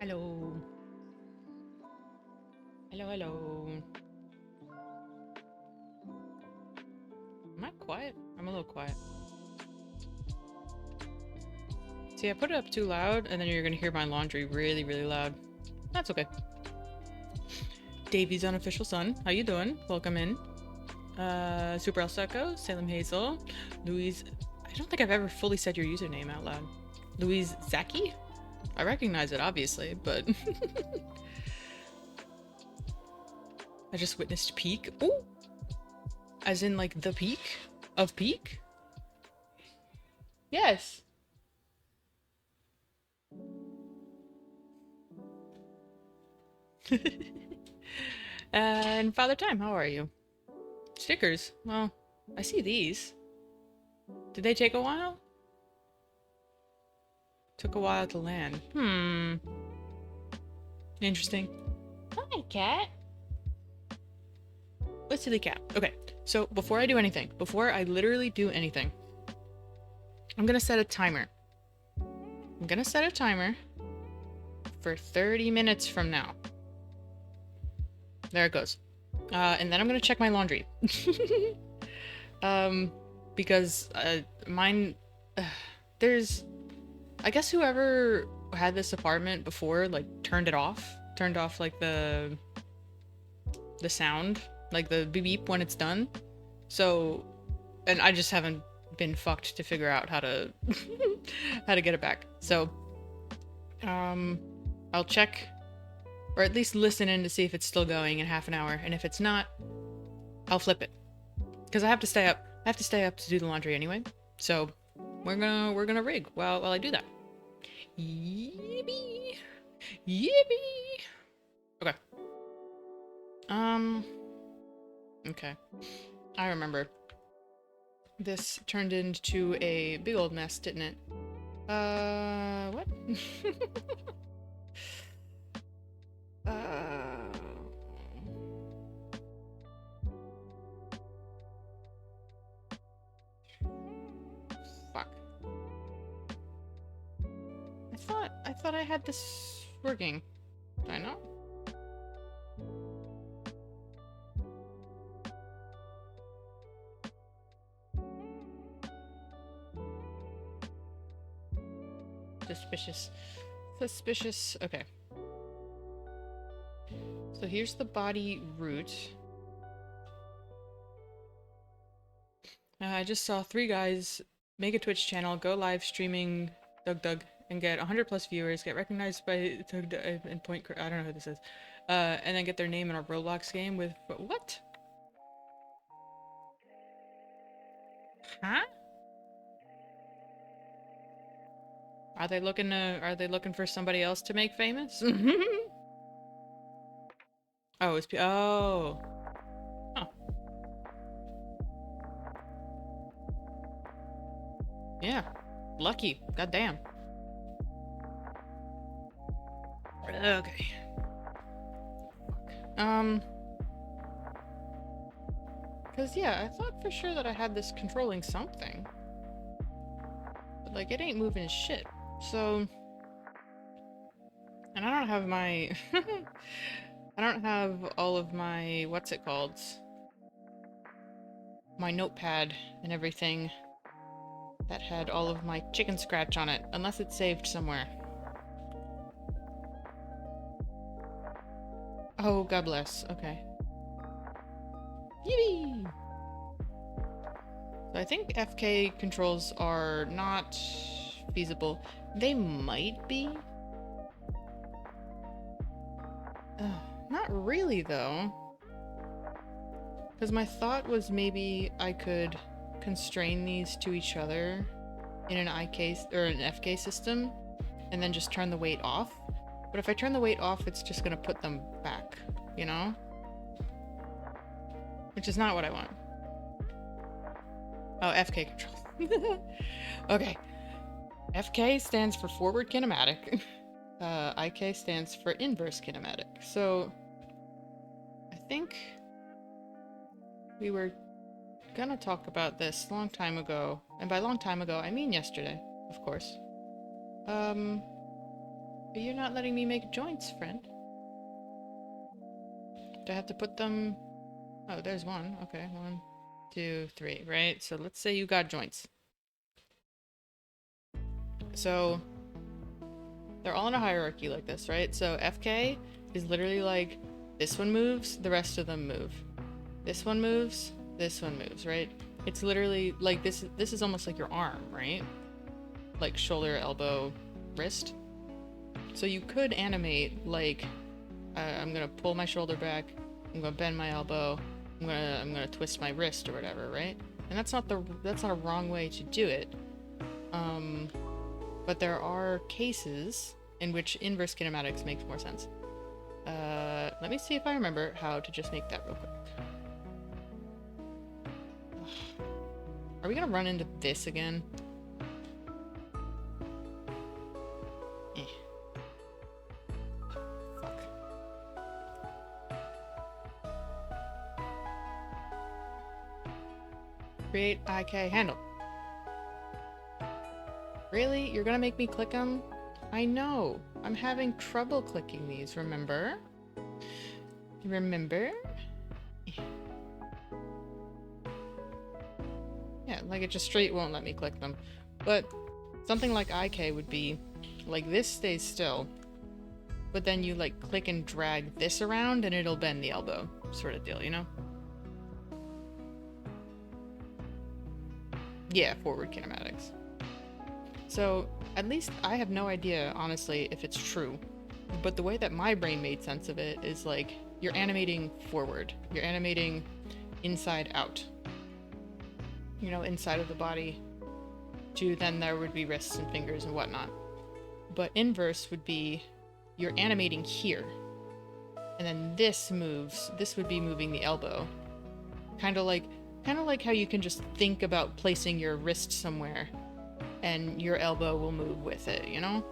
Hello. Hello, hello. Am I quiet? I'm a little quiet. See, I put it up too loud, and then you're gonna hear my laundry really, really loud. That's okay. Davey's unofficial son. How you doing? Welcome in. Super El Seco, Salem Hazel, Louise. I don't think I've ever fully said your username out loud. Louise Zaki? I recognize it, obviously, but... I just witnessed peak. Ooh! As in, like, the peak? Of peak? Yes! And Father Time, how are you? Stickers? Well, I see these. Did they take a while? Took a while to land. Interesting. Hi, cat. Let's see the cat. Okay, so before I do anything, before I literally do anything, I'm gonna set a timer. I'm gonna set a timer for 30 minutes from now. There it goes. And then I'm gonna check my laundry. Because mine, there's, I guess whoever had this apartment before, like, turned off like the sound, like the beep beep when it's done. So, and I just haven't been fucked to figure out how to how to get it back. So, I'll check, or at least listen in to see if it's still going in half an hour, and if it's not, I'll flip it. Because I have to stay up. I have to stay up to do the laundry anyway. So, we're gonna rig while I do that. Yippee! Yippee! Okay. Okay. I remember. This turned into a big old mess, didn't it? What? Fuck. I thought I had this working. Do I know? Suspicious. Suspicious. Okay. So here's the body root. I just saw 3 guys make a Twitch channel, go live streaming Doug, and get 100 plus viewers, get recognized by Doug and point. I don't know who this is. And then get their name in a Roblox game with what? Huh? Are they looking for somebody else to make famous? Oh, oh. Huh. Yeah. Lucky. Goddamn. Okay. Cause yeah, I thought for sure that I had this controlling something. But like, it ain't moving shit. So... And I don't have my... I don't have all of my... what's it called? My notepad and everything that had all of my chicken scratch on it, unless it's saved somewhere. Oh, God bless. Okay. Yee! So I think FK controls are not feasible. They might be. Not really, though. Because my thought was maybe I could constrain these to each other in an IK or an FK system, and then just turn the weight off. But if I turn the weight off, it's just gonna put them back, you know? Which is not what I want. Oh, FK controls. Okay. FK stands for forward kinematic. IK stands for inverse kinematic. So, I think we were gonna talk about this a long time ago. And by long time ago, I mean yesterday, of course. But you're not letting me make joints, friend. Do I have to put them... Oh, there's one. Okay, 1, 2, 3, right? So let's say you got joints. So they're all in a hierarchy like this, right? So FK is literally like, this one moves, the rest of them move. This one moves, this one moves, right? It's literally like this is almost like your arm, right? Like shoulder, elbow, wrist. So you could animate like, I'm gonna pull my shoulder back, I'm gonna bend my elbow, I'm gonna twist my wrist or whatever, right? And that's not a wrong way to do it. But there are cases in which inverse kinematics makes more sense. Let me see if I remember how to just make that real quick. Are we gonna run into this again? Fuck. Create IK handle. Really? You're gonna make me click them? I know. I'm having trouble clicking these, remember? Remember? Yeah, like it just straight won't let me click them. But something like IK would be, like this stays still, but then you like click and drag this around and it'll bend the elbow, sort of deal, you know? Yeah, forward kinematics. So, at least I have no idea, honestly, if it's true. But the way that my brain made sense of it is like, you're animating forward. You're animating inside out. You know, inside of the body. To then there would be wrists and fingers and whatnot. But inverse would be, you're animating here. And then this moves, this would be moving the elbow. Kind of like how you can just think about placing your wrist somewhere and your elbow will move with it, you know?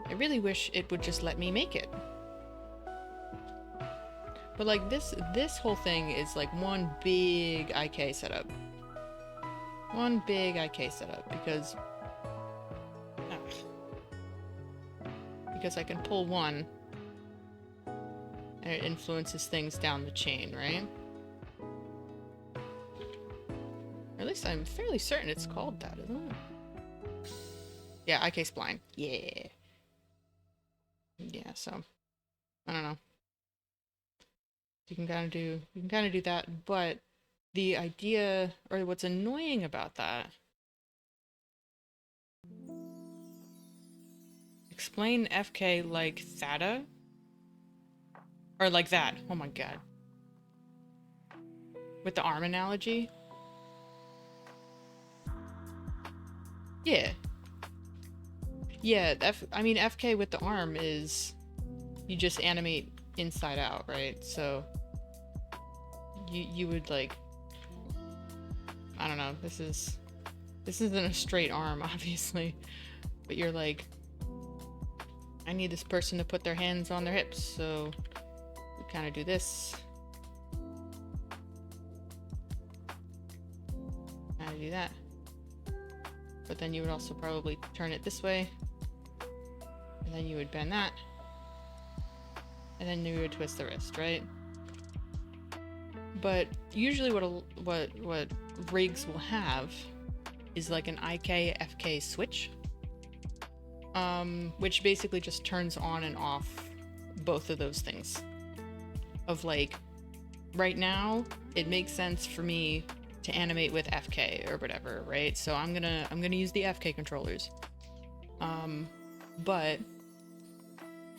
I really wish it would just let me make it. But like this whole thing is like one big IK setup. One big IK setup because I can pull one and it influences things down the chain, right? Or at least I'm fairly certain it's called that, isn't it? Yeah, IK spline. Yeah. Yeah, so I don't know. You can kind of do that, but the idea or what's annoying about that. Explain FK like Theta? Or like that. Oh my god. With the arm analogy? Yeah. Yeah, I mean, FK with the arm is you just animate inside out, right? So you would like, I don't know, this isn't a straight arm, obviously, but you're like, I need this person to put their hands on their hips, so we kind of do this. Kind of do that. But then you would also probably turn it this way. And then you would bend that. And then you would twist the wrist, right? But usually what rigs will have is like an IK FK switch. Which basically just turns on and off both of those things. Of like, right now, it makes sense for me to animate with FK or whatever, right? So I'm gonna use the FK controllers. But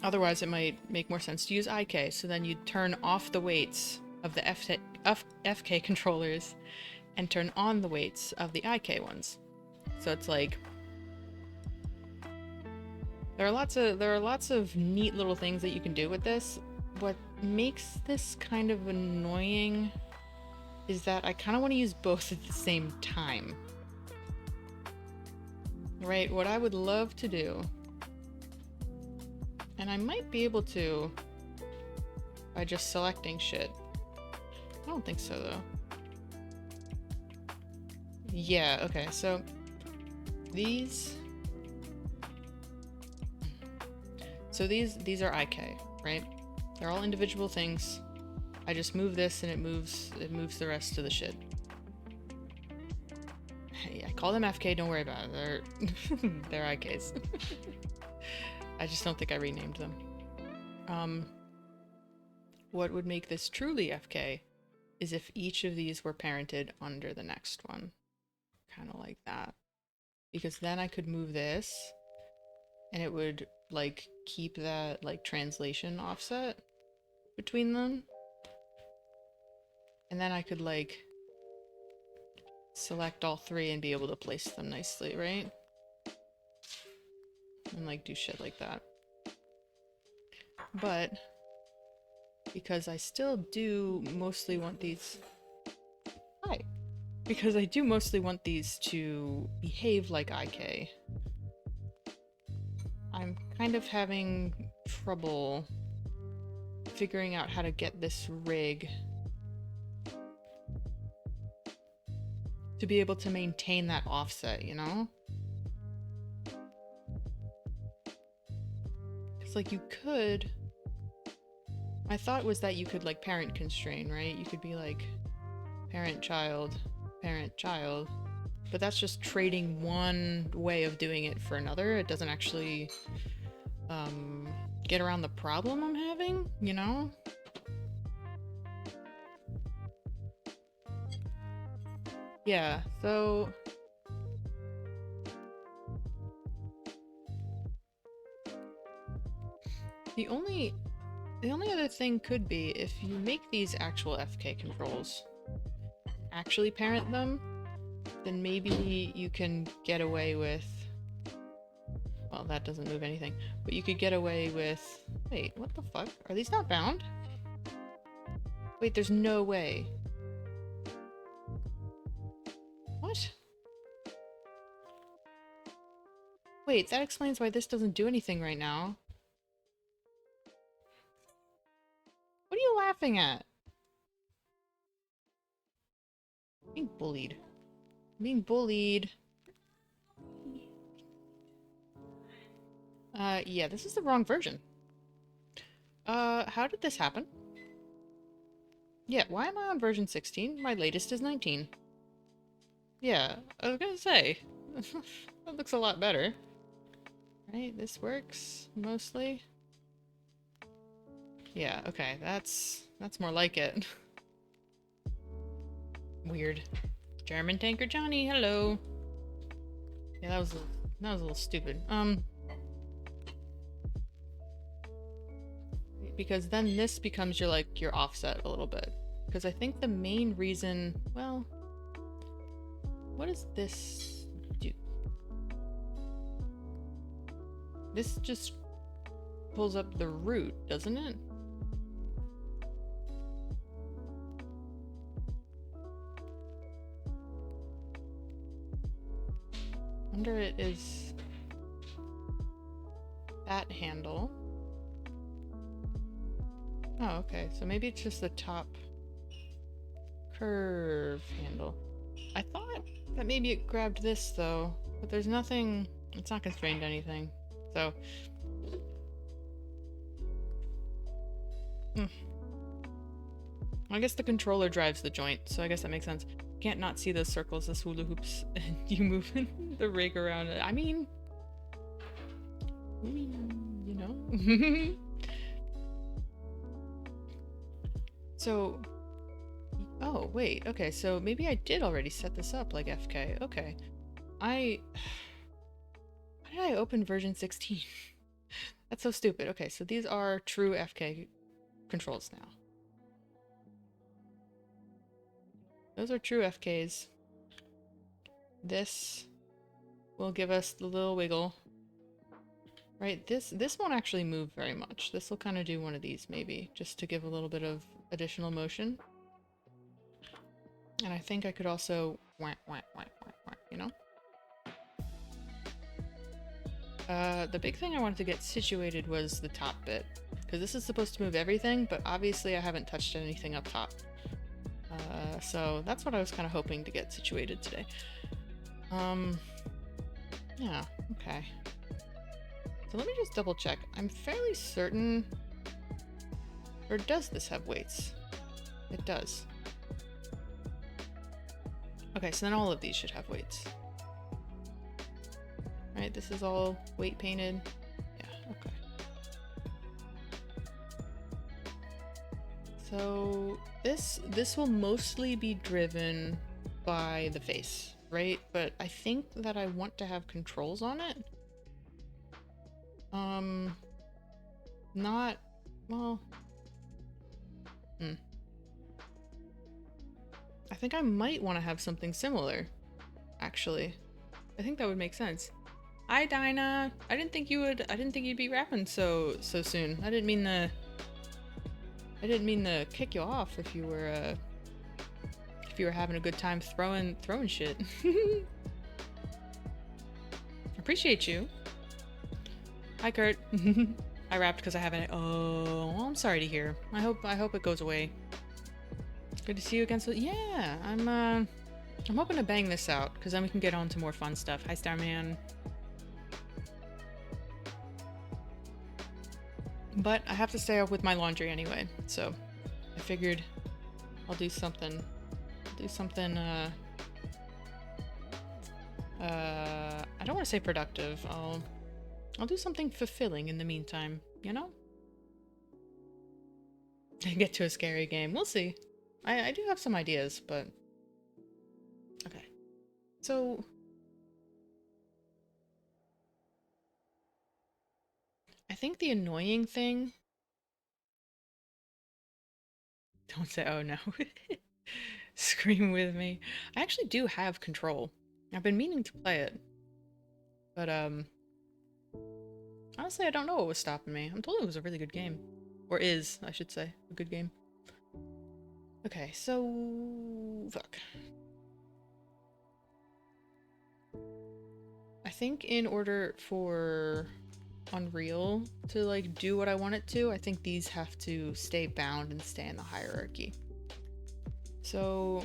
otherwise it might make more sense to use IK, so then you turn off the weights of the FK controllers and turn on the weights of the IK ones. So it's like there are lots of neat little things that you can do with this. What makes this kind of annoying is that I kind of want to use both at the same time. Right, what I would love to do, and I might be able to by just selecting shit. I don't think so, though. Yeah, okay, so these... So these are IK, right? They're all individual things. I just move this and it moves the rest of the shit. Hey, I call them FK, don't worry about it. They're IKs. I just don't think I renamed them. What would make this truly FK is if each of these were parented under the next one. Kind of like that. Because then I could move this and it would like keep that like translation offset between them. And then I could like select all three and be able to place them nicely, right? And like do shit like that. But because I still do mostly want these... Hi! Because I do mostly want these to behave like IK, I'm kind of having trouble figuring out how to get this rig to be able to maintain that offset, you know? It's like you could... My thought was that you could like parent constrain, right? You could be like parent, child, but that's just trading one way of doing it for another. It doesn't actually get around the problem I'm having, you know? Yeah, so... The only other thing could be if you make these actual FK controls, actually parent them, then maybe you can get away with... Well, that doesn't move anything, but you could get away with... Wait, what the fuck? Are these not bound? Wait, there's no way. What? Wait, that explains why this doesn't do anything right now. What are you laughing at? I'm being bullied. I'm being bullied. Yeah, this is the wrong version. How did this happen? Yeah, why am I on version 16? My latest is 19. Yeah, I was gonna say. That looks a lot better. Right, this works, mostly. Yeah, okay, that's more like it. Weird. German Tanker Johnny, hello. Yeah, that was a little stupid. Because then this becomes your like your offset a little bit. Because I think the main reason, well, what does this do? This just pulls up the root, doesn't it? Under it is that handle. Oh, okay. So maybe it's just the top curve handle. I thought that maybe it grabbed this though, but there's nothing, it's not constrained to anything. So, I guess the controller drives the joint, so I guess that makes sense. Can't not see those circles as hula hoops and you move the rig around it. I mean, you know? So, oh, wait, okay, so maybe I did already set this up like FK. Okay. Why did I open version 16? That's so stupid. Okay, so these are true FK controls now. Those are true FKs. This will give us the little wiggle. Right, this won't actually move very much. This will kind of do one of these maybe, just to give a little bit of additional motion. And I think I could also you know? The big thing I wanted to get situated was the top bit, because this is supposed to move everything, but obviously I haven't touched anything up top. So that's what I was kind of hoping to get situated today. Yeah, okay. So let me just double check. I'm fairly certain, or does this have weights? It does. Okay, so then all of these should have weights. Right, this is all weight painted. Yeah, okay. So this will mostly be driven by the face, right? But I think that I want to have controls on it. Not, well, I think I might want to have something similar, actually. I think that would make sense. Hi, Dinah. I didn't think you'd be rapping so soon. I didn't mean to kick you off if you were having a good time throwing shit. Appreciate you. Hi, Kurt. I rapped because I haven't. Oh, well, I'm sorry to hear. I hope it goes away. Good to see you again. So yeah, I'm hoping to bang this out because then we can get on to more fun stuff. Hi, Starman. But I have to stay up with my laundry anyway, so I figured I'll do something. I don't want to say productive. I'll do something fulfilling in the meantime, you know? Get to a scary game. We'll see. I do have some ideas, but... Okay. So... I think the annoying thing... Don't say, oh no. Scream with me. I actually do have Control. I've been meaning to play it. But, honestly, I don't know what was stopping me. I'm told it was a really good game. Or is, I should say, a good game. Okay, so... Fuck. I think in order for Unreal to, like, do what I want it to, I think these have to stay bound and stay in the hierarchy. So...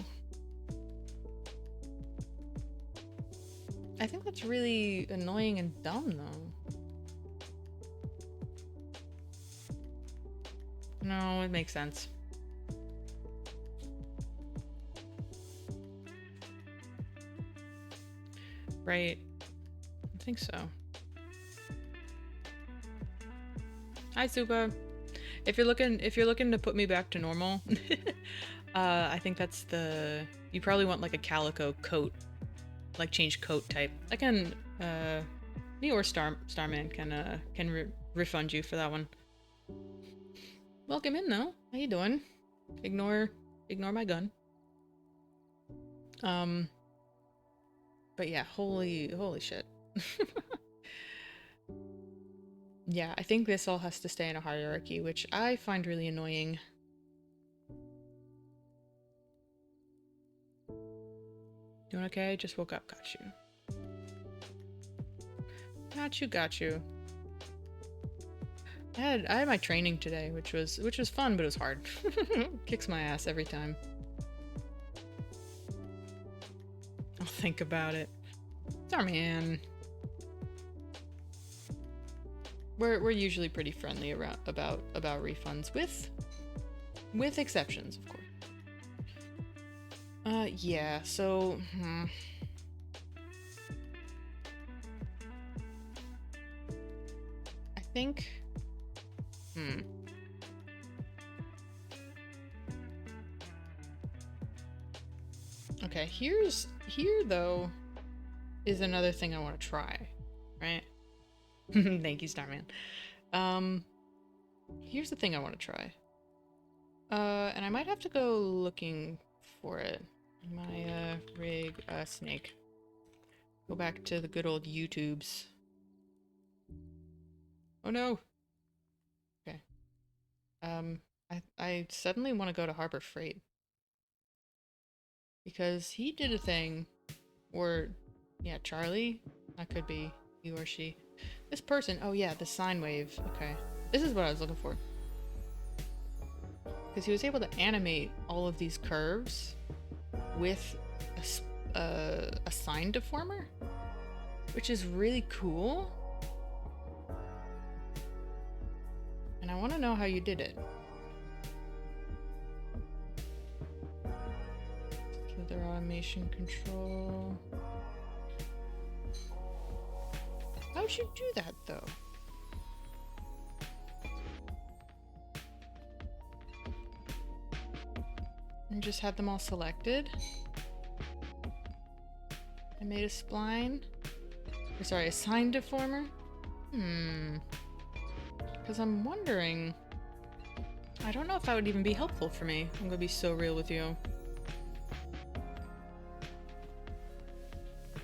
I think that's really annoying and dumb, though. No, it makes sense. Right. I think so. Hi, Supa. If you're looking to put me back to normal, I think that's the... You probably want like a calico coat, like change coat type. I can, me or Starman can refund you for that one. Welcome in though. How you doing? Ignore my gun. But yeah, holy shit. Yeah, I think this all has to stay in a hierarchy, which I find really annoying. Doing okay? Just woke up. Got you. Got you. I had my training today, which was fun, but it was hard. Kicks my ass every time. I'll think about it. Starman. We're usually pretty friendly about refunds, with exceptions, of course. Yeah, so I think okay, here though is another thing I want to try, right? Thank you, Starman. Here's the thing I want to try. And I might have to go looking for it. My, rig, snake. Go back to the good old YouTubes. Oh no! Okay. I suddenly want to go to Harbor Freight. Because he did a thing, or, yeah, Charlie? That could be he or she. This person, oh yeah, the sine wave. Okay. This is what I was looking for. Because he was able to animate all of these curves with a sine deformer, which is really cool. And I want to know how you did it. Slither automation control. How'd you do that though? And just had them all selected. I made a spline. Or sorry, a sign deformer? Because I'm wondering... I don't know if that would even be helpful for me. I'm gonna be so real with you.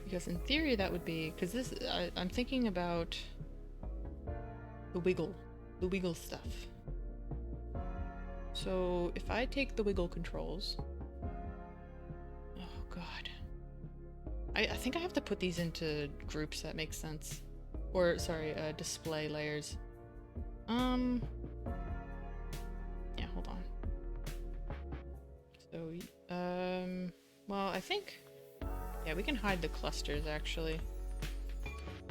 Because in theory that would be... Because this... I'm thinking about... The wiggle stuff. So if I take the wiggle controls... Oh god. I think I have to put these into groups that make sense. Or, sorry, display layers. Yeah, hold on. So, well, I think... Yeah, we can hide the clusters, actually.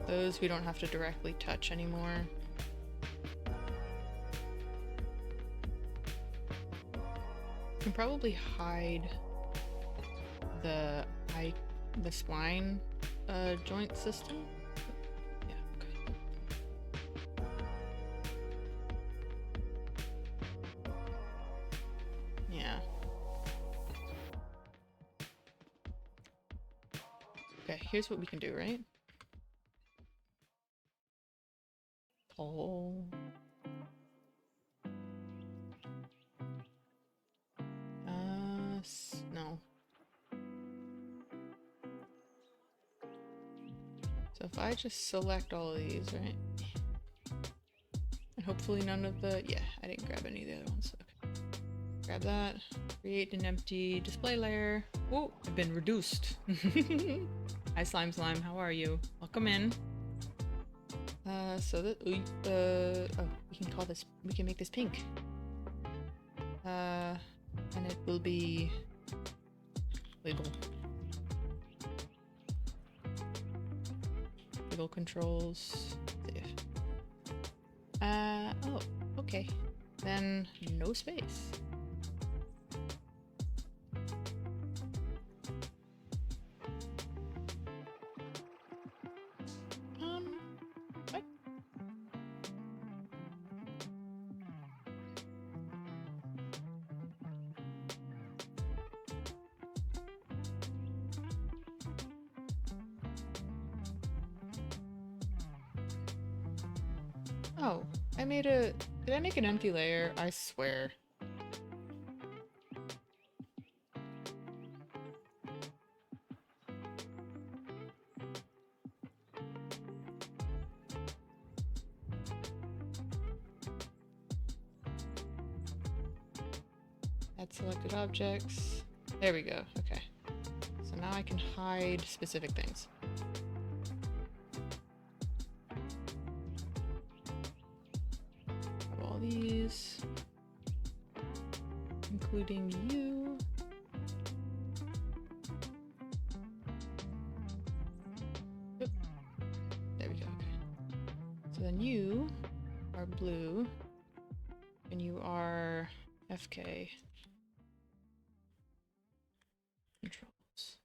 Those we don't have to directly touch anymore. We can probably hide the spline joint system. Yeah, okay. Yeah. Okay, here's what we can do, right? Pull. No. So if I just select all of these, right? And hopefully none of the... Yeah, I didn't grab any of the other ones. Okay. Grab that. Create an empty display layer. Oh, I've been reduced. Hi, Slime, how are you? Welcome in. So that... oh, we can call this... We can make this pink. And it will be... Wiggle. Wiggle controls. Save. Oh, okay. Then no space. What? Oh, I made a... Did I make an empty layer? I swear. Add selected objects. There we go. Okay. So now I can hide specific things. All these, including you. Oop. There we go. Okay. So then you are blue, and you are FK. Controls.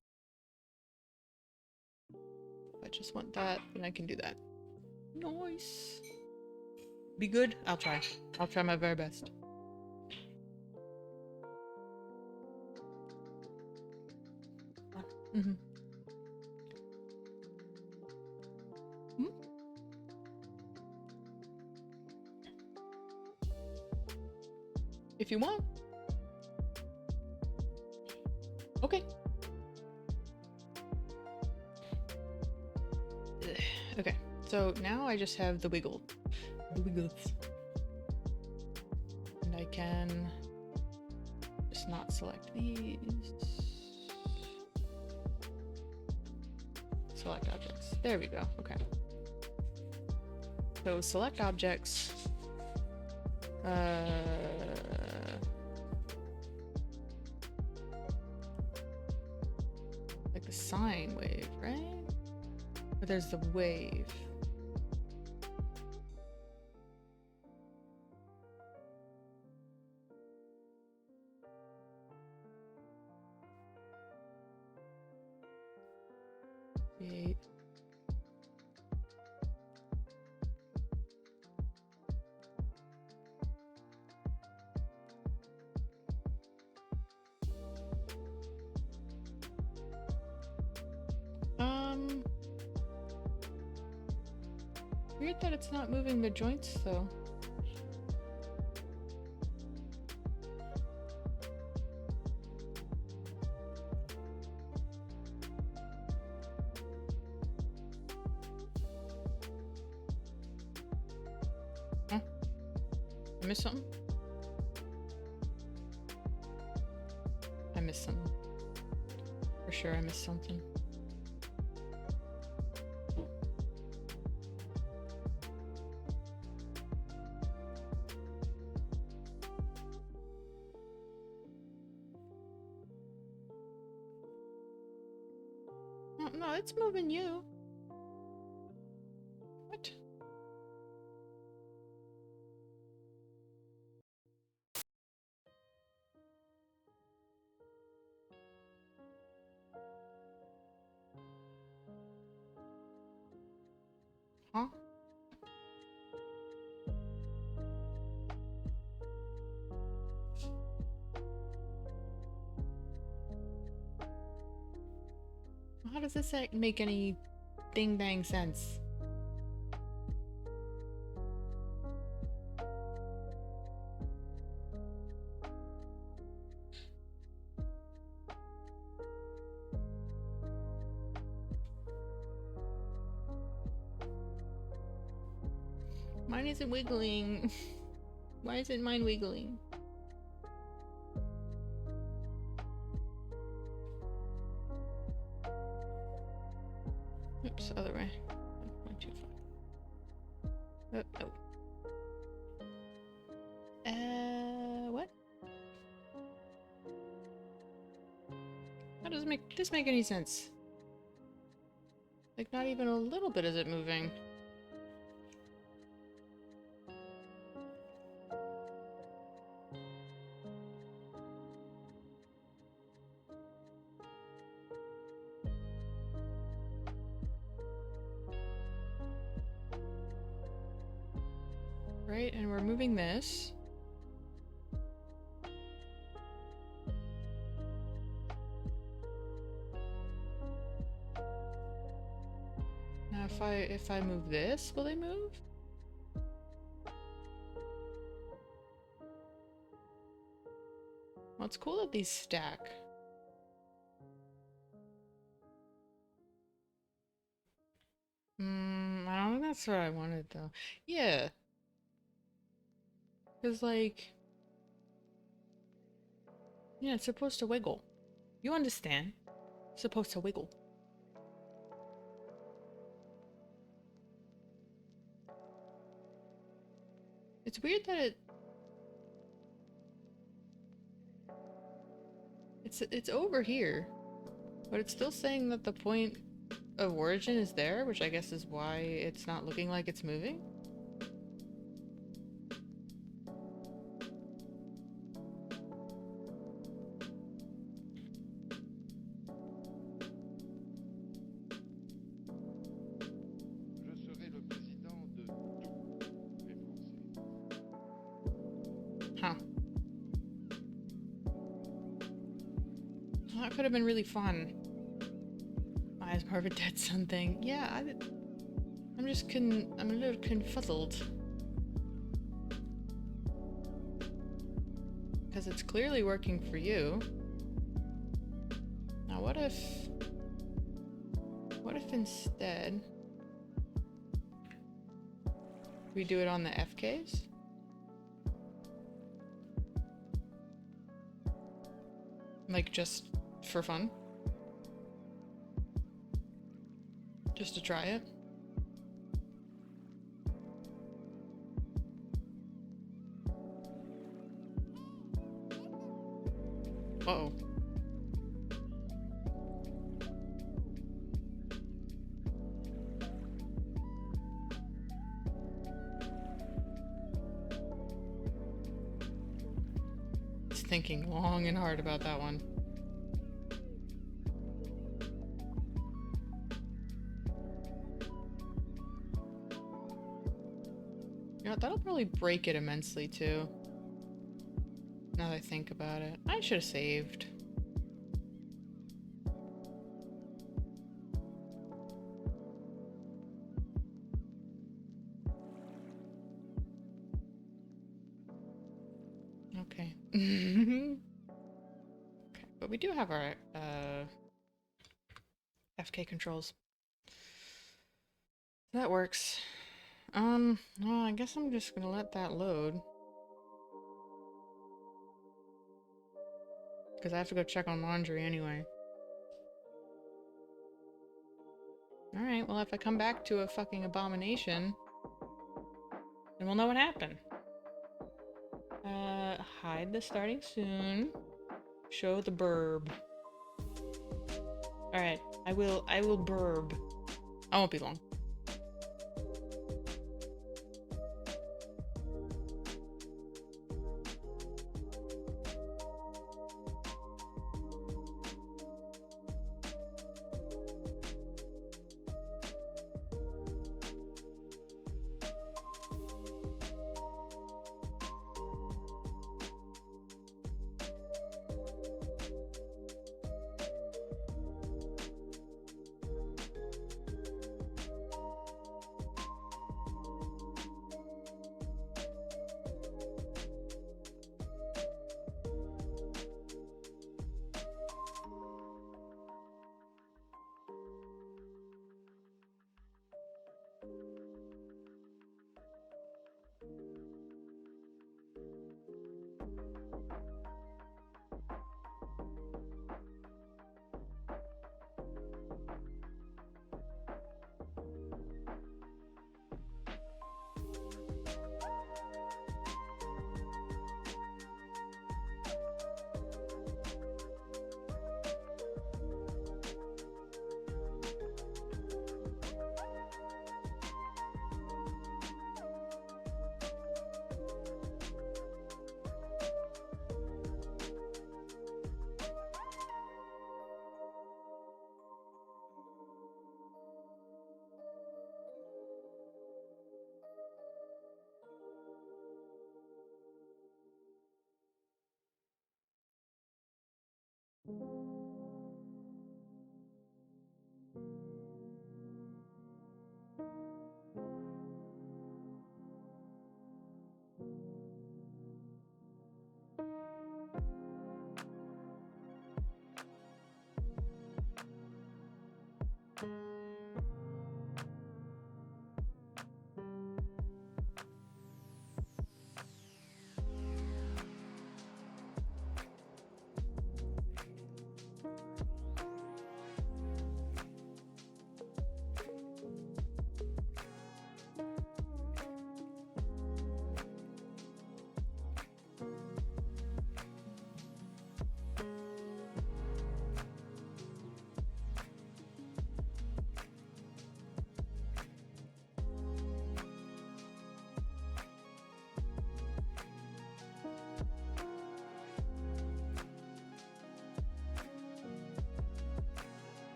If I just want that, then I can do that. Nice. Be good? I'll try. I'll try my very best. Mm-hmm. Hmm? If you want. Okay. Okay, so now I just have the wiggles. And I can just not select these. Select objects. There we go. Okay. So select objects. Like the sine wave, right? But there's the wave. V8. Weird that it's not moving the joints though. Huh? I missed something? I missed something. For sure I missed something. No, it's moving you. What? Huh? How does this make any ding bang sense? Mine isn't wiggling. Why isn't mine wiggling? Oops, other way. 1.25. Oh. What? How does this make any sense? Like, not even a little bit is it moving. Right, and we're moving this. Now if I move this, will they move? Well, it's cool that these stack. I don't think that's what I wanted though. Yeah. Cause like, yeah, it's supposed to wiggle. You understand? It's supposed to wiggle. It's weird that it's over here, but it's still saying that the point of origin is there, which I guess is why it's not looking like it's moving. Huh. Well, that could have been really fun. Eyes more of a dead sun thing. Yeah, I'm just I'm a little confuzzled. Because it's clearly working for you. Now what if instead we do it on the FKs? Like, just for fun? Just to try it? Uh-oh. Thinking long and hard about that one. That'll probably break it immensely too. Now that I think about it. I should have saved. Okay. Okay, but we do have our FK controls. That works. Well, I guess I'm just gonna let that load. Because I have to go check on laundry anyway. Alright, well if I come back to a fucking abomination, then we'll know what happened. Hide the starting soon. Show the burb. Alright, I will burb. I won't be long.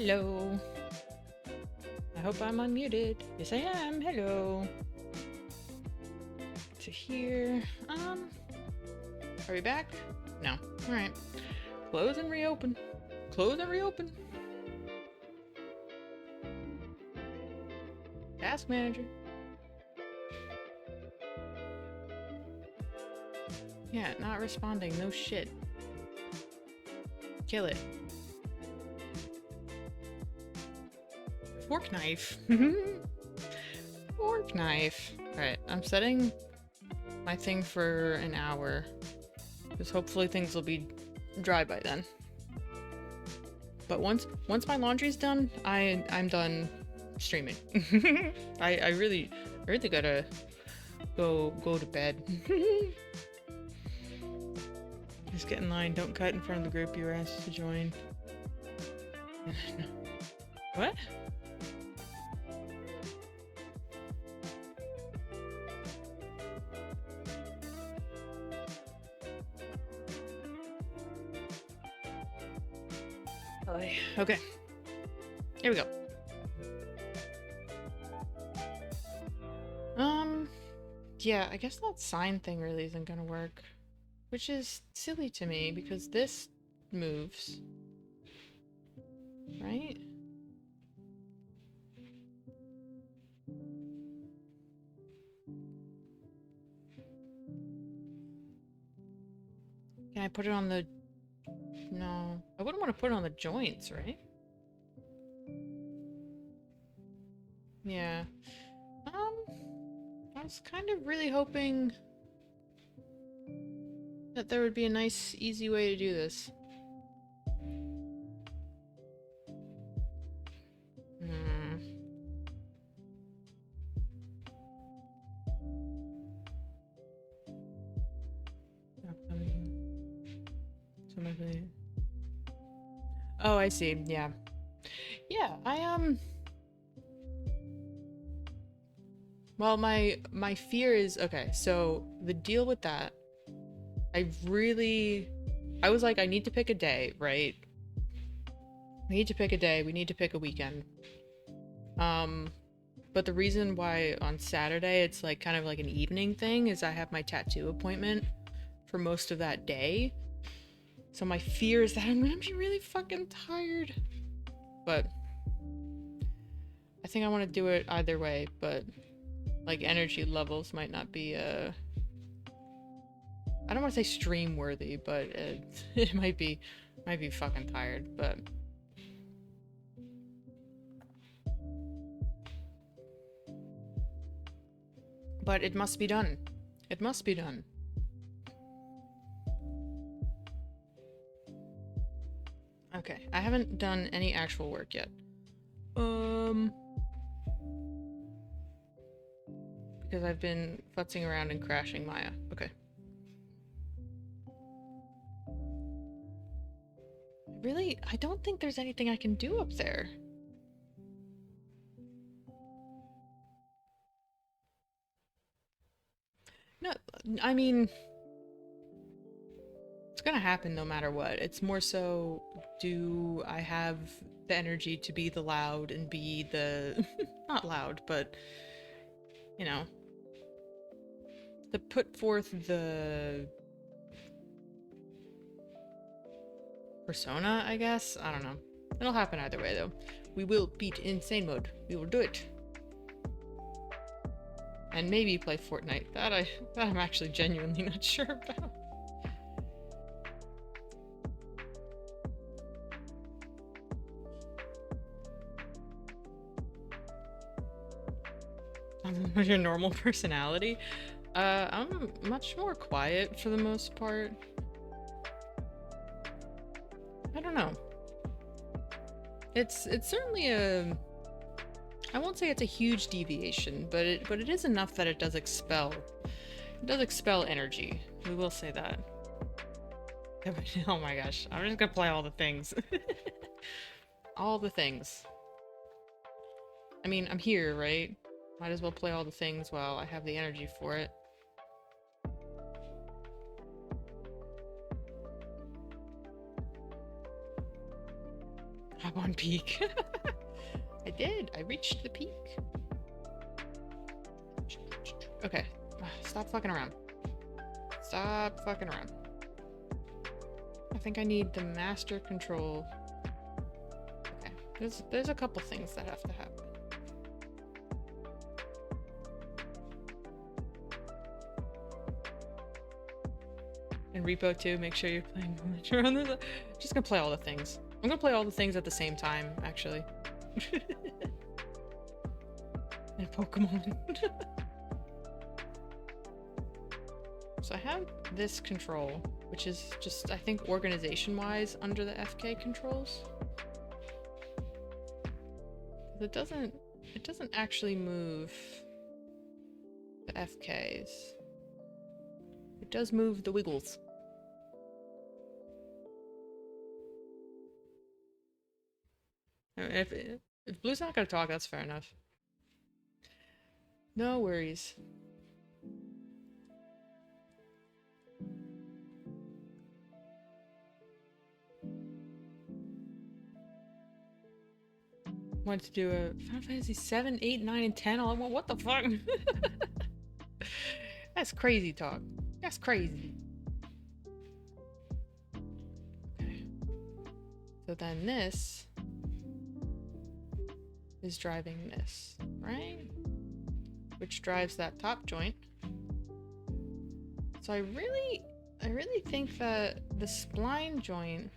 Hello. I hope I'm unmuted. Yes, I am. Hello. To here. Are we back? No. All right. Close and reopen. Close and reopen. Task manager. Yeah, not responding. No shit. Kill it. Fork knife. Fork knife. Alright, I'm setting my thing for an hour. Because hopefully things will be dry by then. But once my laundry's done, I'm done streaming. I really gotta go to bed. Just get in line, don't cut in front of the group you were asked to join. What? Okay. Here we go. Yeah, I guess that sign thing really isn't gonna work. Which is silly to me, because this moves. Right? Can I put it on the... No. I wouldn't want to put it on the joints, right? Yeah. I was kind of really hoping that there would be a nice, easy way to do this. Oh, I see. Yeah. Yeah, well, my fear is, okay, so the deal with that, I was like, I need to pick a day, right? We need to pick a day, we need to pick a weekend. But the reason why on Saturday it's like kind of like an evening thing is I have my tattoo appointment for most of that day. So my fear is that I'm gonna be really fucking tired. But I think I want to do it either way, but like energy levels might not be I don't want to say stream worthy, but it might be fucking tired, but it must be done. It must be done. Okay, I haven't done any actual work yet. Because I've been futzing around and crashing Maya. Okay. Really, I don't think there's anything I can do up there. No, I mean, it's gonna happen no matter what. It's more so, do I have the energy to be the loud and be the... not loud, but, you know, to put forth the persona, I guess? I don't know. It'll happen either way, though. We will beat insane mode. We will do it. And maybe play Fortnite. That I'm actually genuinely not sure about. Your normal personality? I'm much more quiet for the most part. I don't know. It's certainly a... I won't say it's a huge deviation, but it is enough that it does expel. It does expel energy. We will say that. Oh my gosh. I'm just gonna play all the things. All the things. I mean, I'm here, right? Might as well play all the things while I have the energy for it. I'm on peak. I did. I reached the peak. Okay. Stop fucking around. Stop fucking around. I think I need the master control. Okay. There's a couple things that have to happen. And Repo too, make sure you're playing on this. Just gonna play all the things. I'm gonna play all the things at the same time, actually. And Pokemon. So I have this control, which is just, I think, organization-wise under the FK controls. It doesn't actually move the FKs. It does move the wiggles. If Blue's not gonna talk, that's fair enough. No worries. Wanted to do a Final Fantasy 7, 8, 9, and 10 all at once. What the fuck? That's crazy talk. That's crazy. Okay. So then this is driving this, right? Which drives that top joint. So I really think that the spline joint,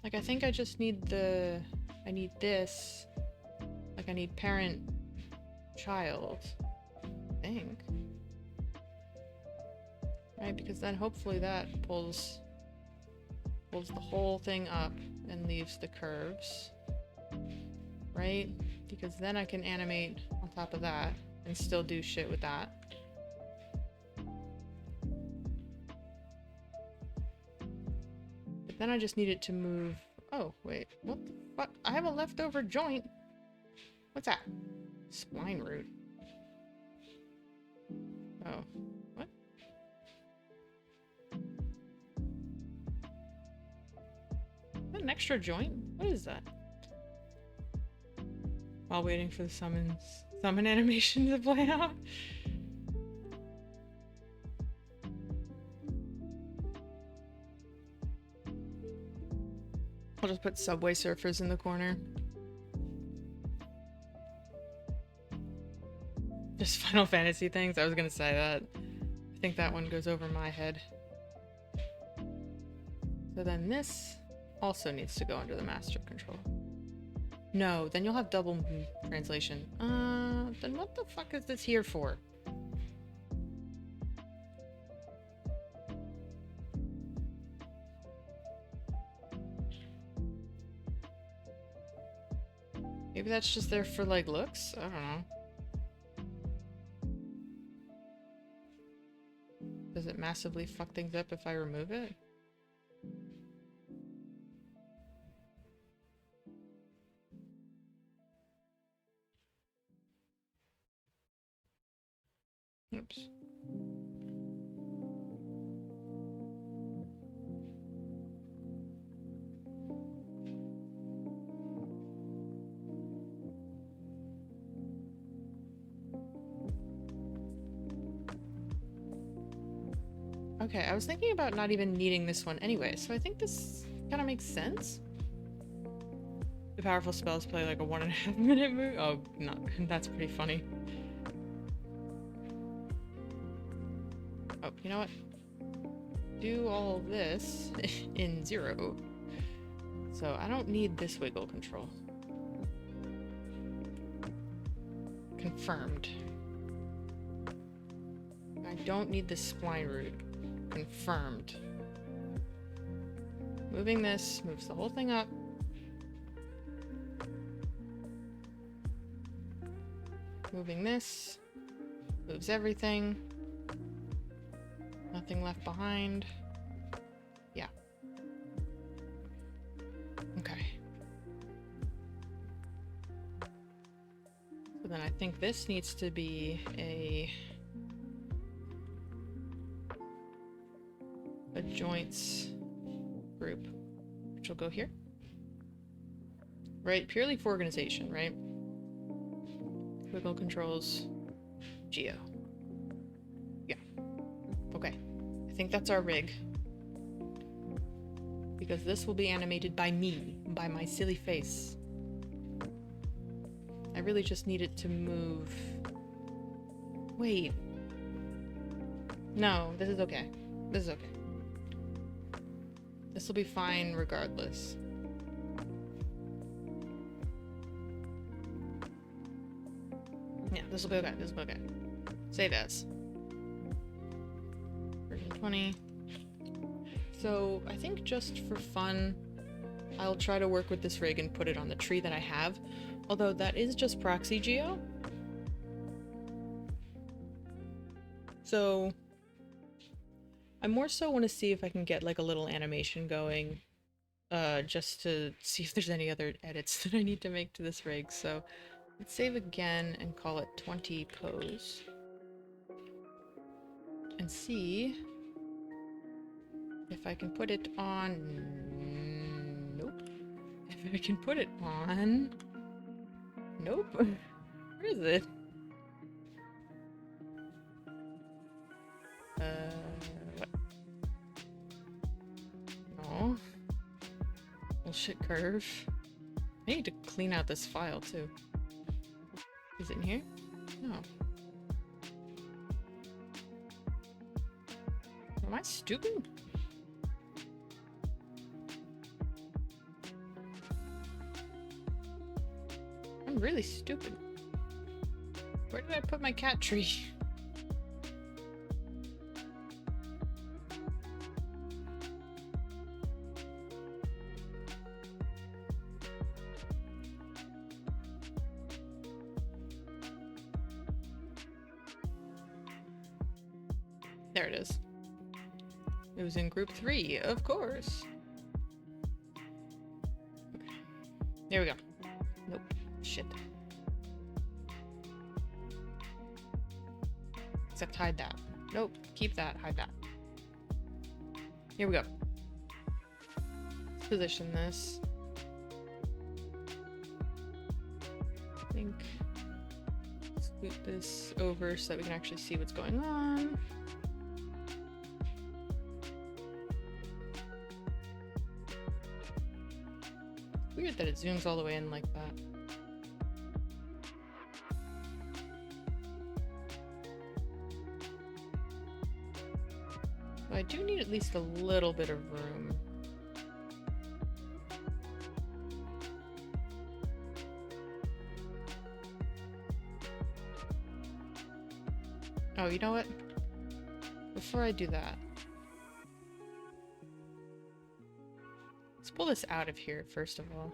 like I think I just need I need this. Like I need parent, child, I think. Right, because then hopefully that pulls the whole thing up and leaves the curves. Right? Because then I can animate on top of that and still do shit with that. But then I just need it to move. Oh, wait. What the fuck? I have a leftover joint. What's that? Spline root. Oh. What? Is that an extra joint? What is that? While waiting for the summon animation to play out. I'll just put Subway Surfers in the corner. Just Final Fantasy things? I was gonna say that. I think that one goes over my head. So then this also needs to go under the master control. No, then you'll have double translation. Then what the fuck is this here for? Maybe that's just there for, like, looks? I don't know. Does it massively fuck things up if I remove it? Oops. Okay, I was thinking about not even needing this one anyway, so I think this kind of makes sense. The powerful spells play like a 1.5 minute move. Oh, no, that's pretty funny. Oh, you know what? Do all this in 0. So I don't need this wiggle control. Confirmed. I don't need this spline root. Confirmed. Moving this moves the whole thing up. Moving this moves everything. Nothing left behind. Yeah. Okay. So then I think this needs to be a joints group, which will go here. right? Purely for organization, right? Wiggle controls. Geo. Yeah. Okay. I think that's our rig. Because this will be animated by me, by my silly face. I really just need it to move. Wait. No, this is okay. This is okay. This will be fine regardless. Yeah, this will be okay. This will be okay. Save as. Version 20. So, I think just for fun, I'll try to work with this rig and put it on the tree that I have. Although that is just proxy geo. So, I more so want to see if I can get like a little animation going. Just to see if there's any other edits that I need to make to this rig. So, let's save again and call it 20 pose. And see if I can put it on... Nope. If I can put it on... Nope. Where is it? What? No. Bullshit curve. I need to clean out this file too. Is it in here? No. Am I stupid? I'm really stupid. Where did I put my cat tree? There it is. It was in group 3, of course. Okay. There we go. Nope. Shit. Except hide that. Nope. Keep that. Hide that. Here we go. Let's position this. I think. Scoot this over so that we can actually see what's going on. Weird that it zooms all the way in like that. So I do need at least a little bit of room. Oh, you know what? Before I do that, let's pull this out of here first of all.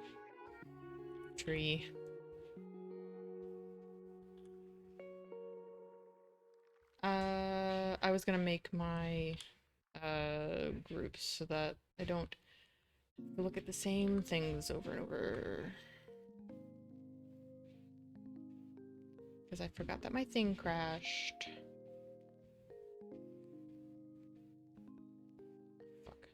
Tree. I was gonna make my groups so that I don't look at the same things over and over. Because I forgot that my thing crashed. Fuck.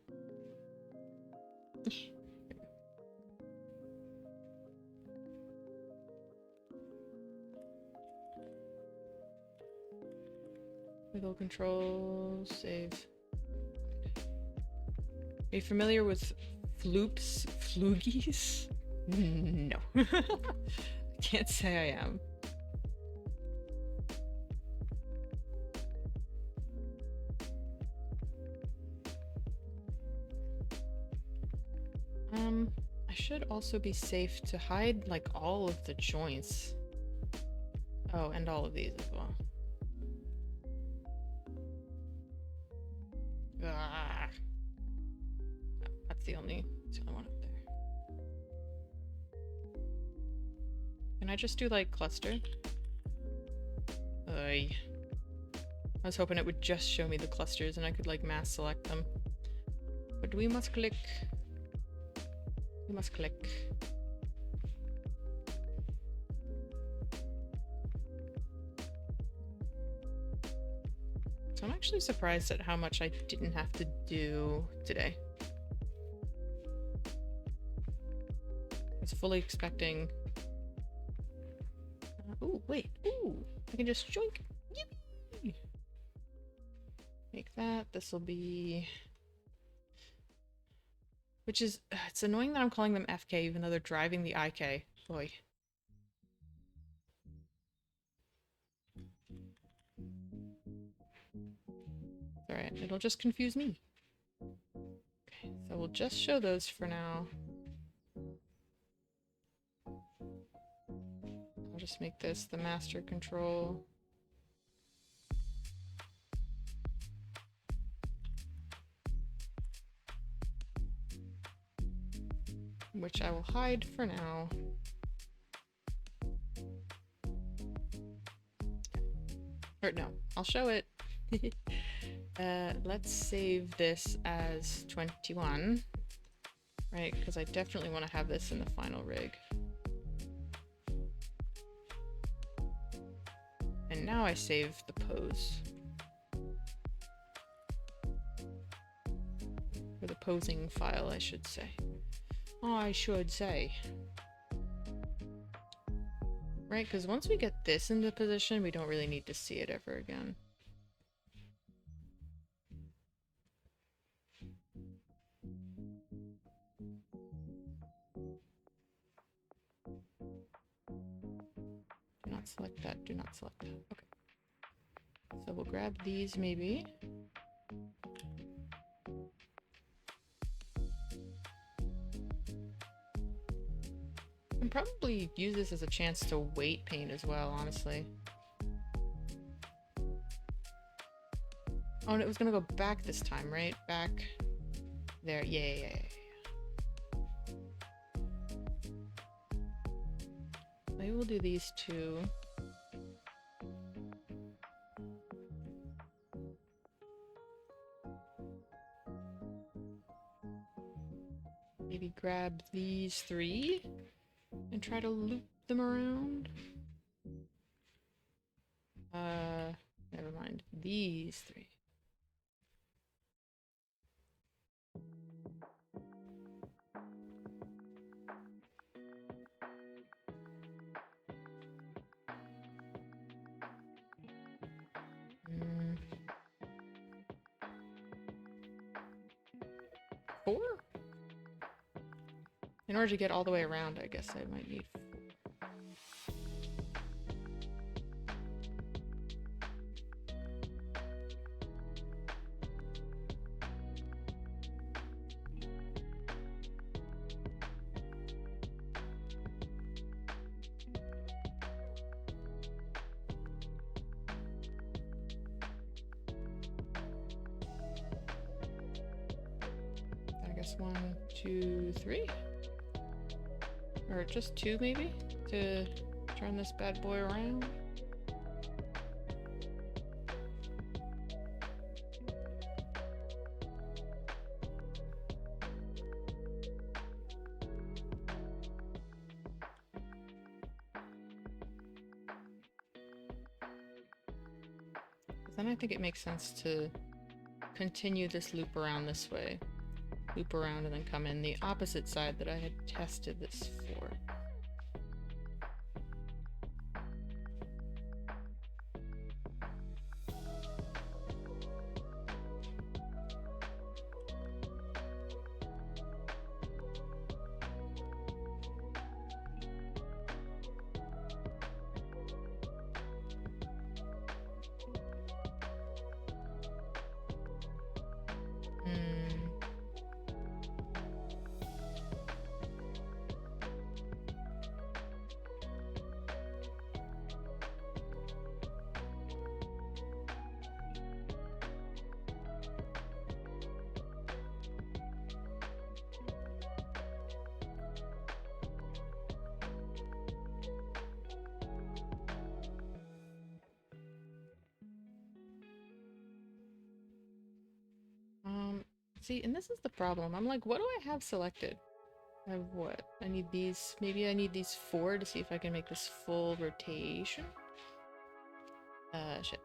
Wiggle control, save. Are you familiar with floops? Floogies? No. I can't say I am. I should also be safe to hide like all of the joints. Oh, and all of these as well. Ah. Oh, that's the only one up there. Can I just do like cluster? I was hoping it would just show me the clusters and I could like mass select them. But we must click. We must click. So I'm actually surprised at how much I didn't have to do today. It's fully expecting... ooh, wait. Ooh, I can just joink. Yippee! Make that. This will be... Which is... it's annoying that I'm calling them FK even though they're driving the IK. Boy. Alright, it'll just confuse me. Okay, so we'll just show those for now. I'll just make this the master control. Which I will hide for now. Or no, I'll show it. Let's save this as 21. Right, because I definitely want to have this in the final rig. And now I save the pose. Or the posing file, I should say. Right, because once we get this into position, we don't really need to see it ever again. Do not select that, do not select that. Okay. So we'll grab these maybe. And probably use this as a chance to weight paint as well, honestly. Oh, and it was gonna go back this time, right? Back there. Yeah. Maybe we'll do these two. Maybe grab these three and try to loop them around. Never mind. These three. Four? In order to get all the way around, I guess I might need four. I guess 1, 2, 3? Or just 2 maybe? To turn this bad boy around? Then I think it makes sense to continue this loop around this way. Loop around and then come in the opposite side that I had tested this for. See, and this is the problem. I'm like, what do I have selected? I have what? I need these. Maybe I need these 4 to see if I can make this full rotation. Shit.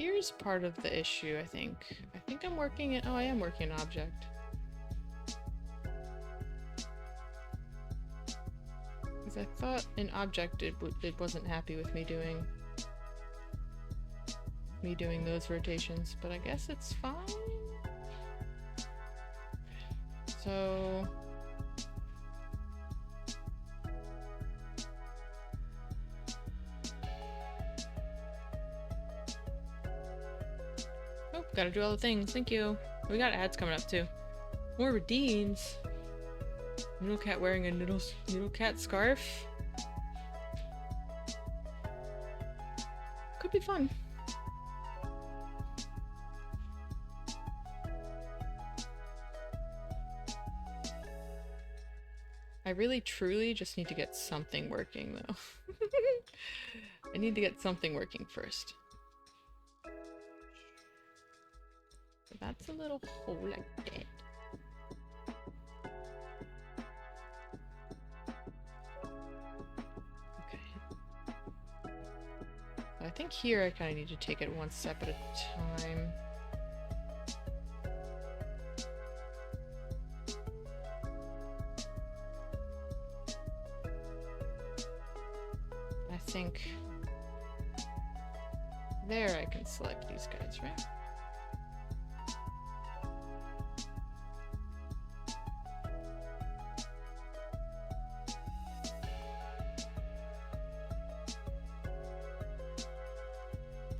here's part of the issue, I think. I think I'm working it. Oh, I am working an object. Because I thought an object it wasn't happy with me doing those rotations, but I guess it's fine. So oh, gotta do all the things. Thank you. We got ads coming up too. More redeems. Noodle cat wearing a noodle cat scarf. Could be fun. I really truly just need to get something working though. I need to get something working first. So that's a little hole like that. Okay. I think here I kind of need to take it one step at a time. I think there I can select these guys, right?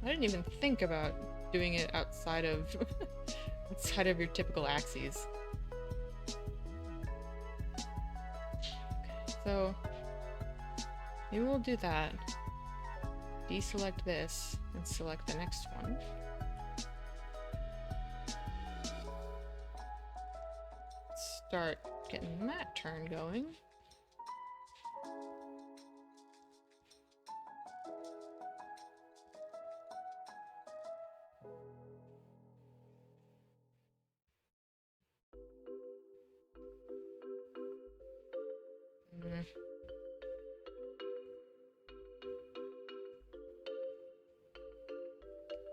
I didn't even think about doing it outside of outside of your typical axes. Okay, so maybe we'll do that. Deselect this and select the next one. Start getting that turn going.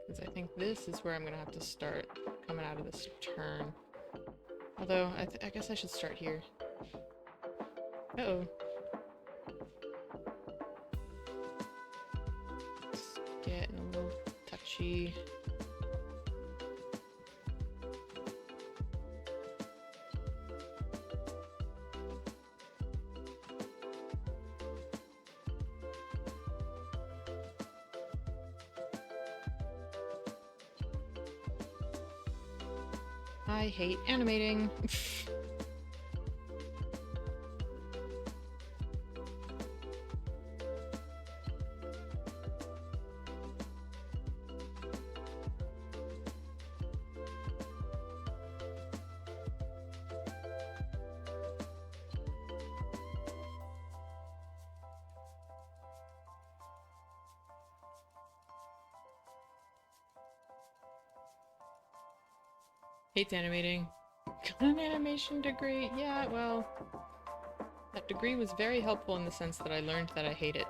Because I think this is where I'm gonna have to start coming out of this turn. Although, I guess I should start here. Uh-oh. It's getting a little touchy. I hate animating. Hates animating. Got an animation degree? Yeah, well, that degree was very helpful in the sense that I learned that I hate it.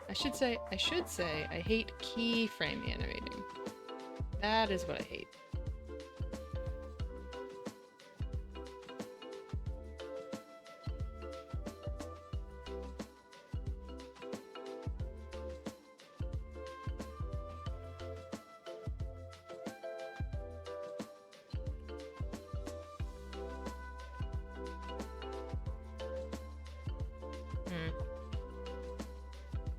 I should say I hate keyframe animating. That is what I hate.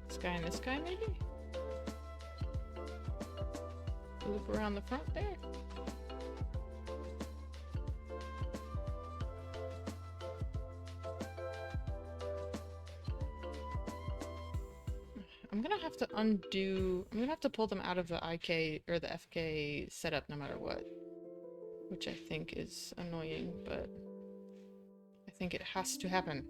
This guy and this guy, maybe? Loop around the front there? I'm gonna have to undo... I'm gonna have to pull them out of the IK or the FK setup no matter what. Which I think is annoying, but I think it has to happen.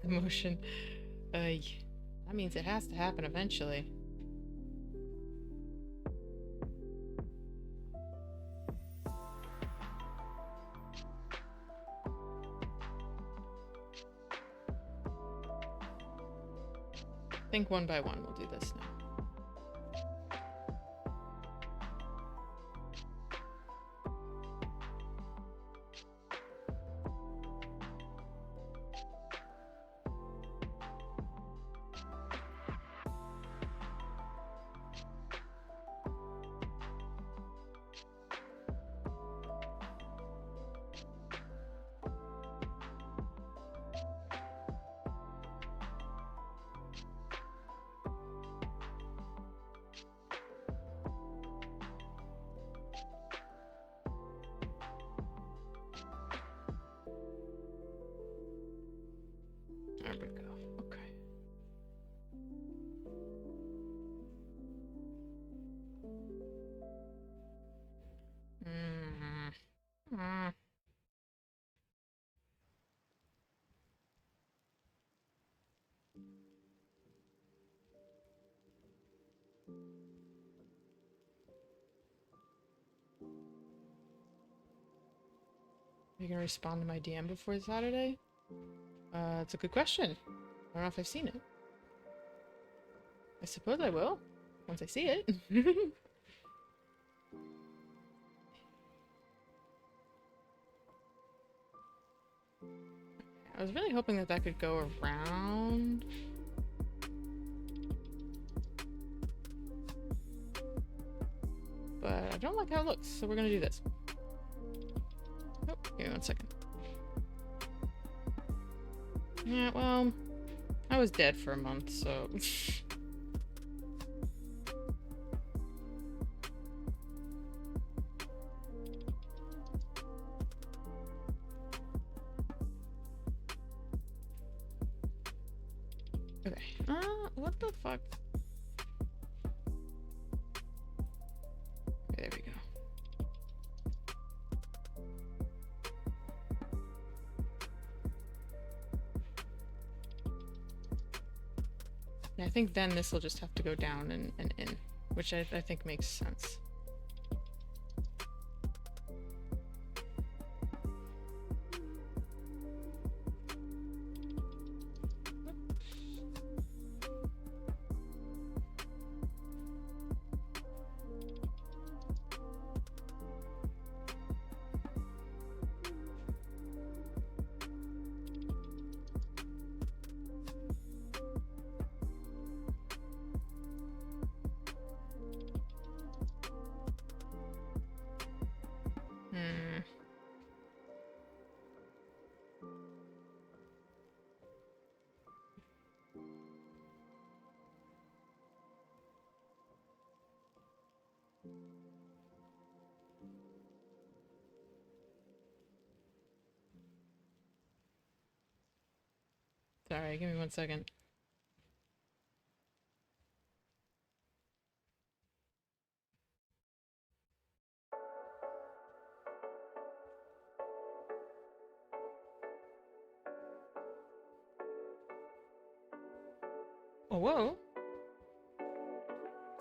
The motion. That means it has to happen eventually. I think one by one we'll do this now. There we go. Okay. Are you gonna respond to my DM before Saturday? It's a good question. I don't know if I've seen it. I suppose I will, once I see it. I was really hoping that that could go around. But I don't like how it looks, so we're gonna do this. Oh, give me 1 second. Yeah, well, I was dead for a month, so... Okay, what the fuck? Okay, there we go. I think then this will just have to go down and in, which I think makes sense. Sorry, give me 1 second. Oh, whoa.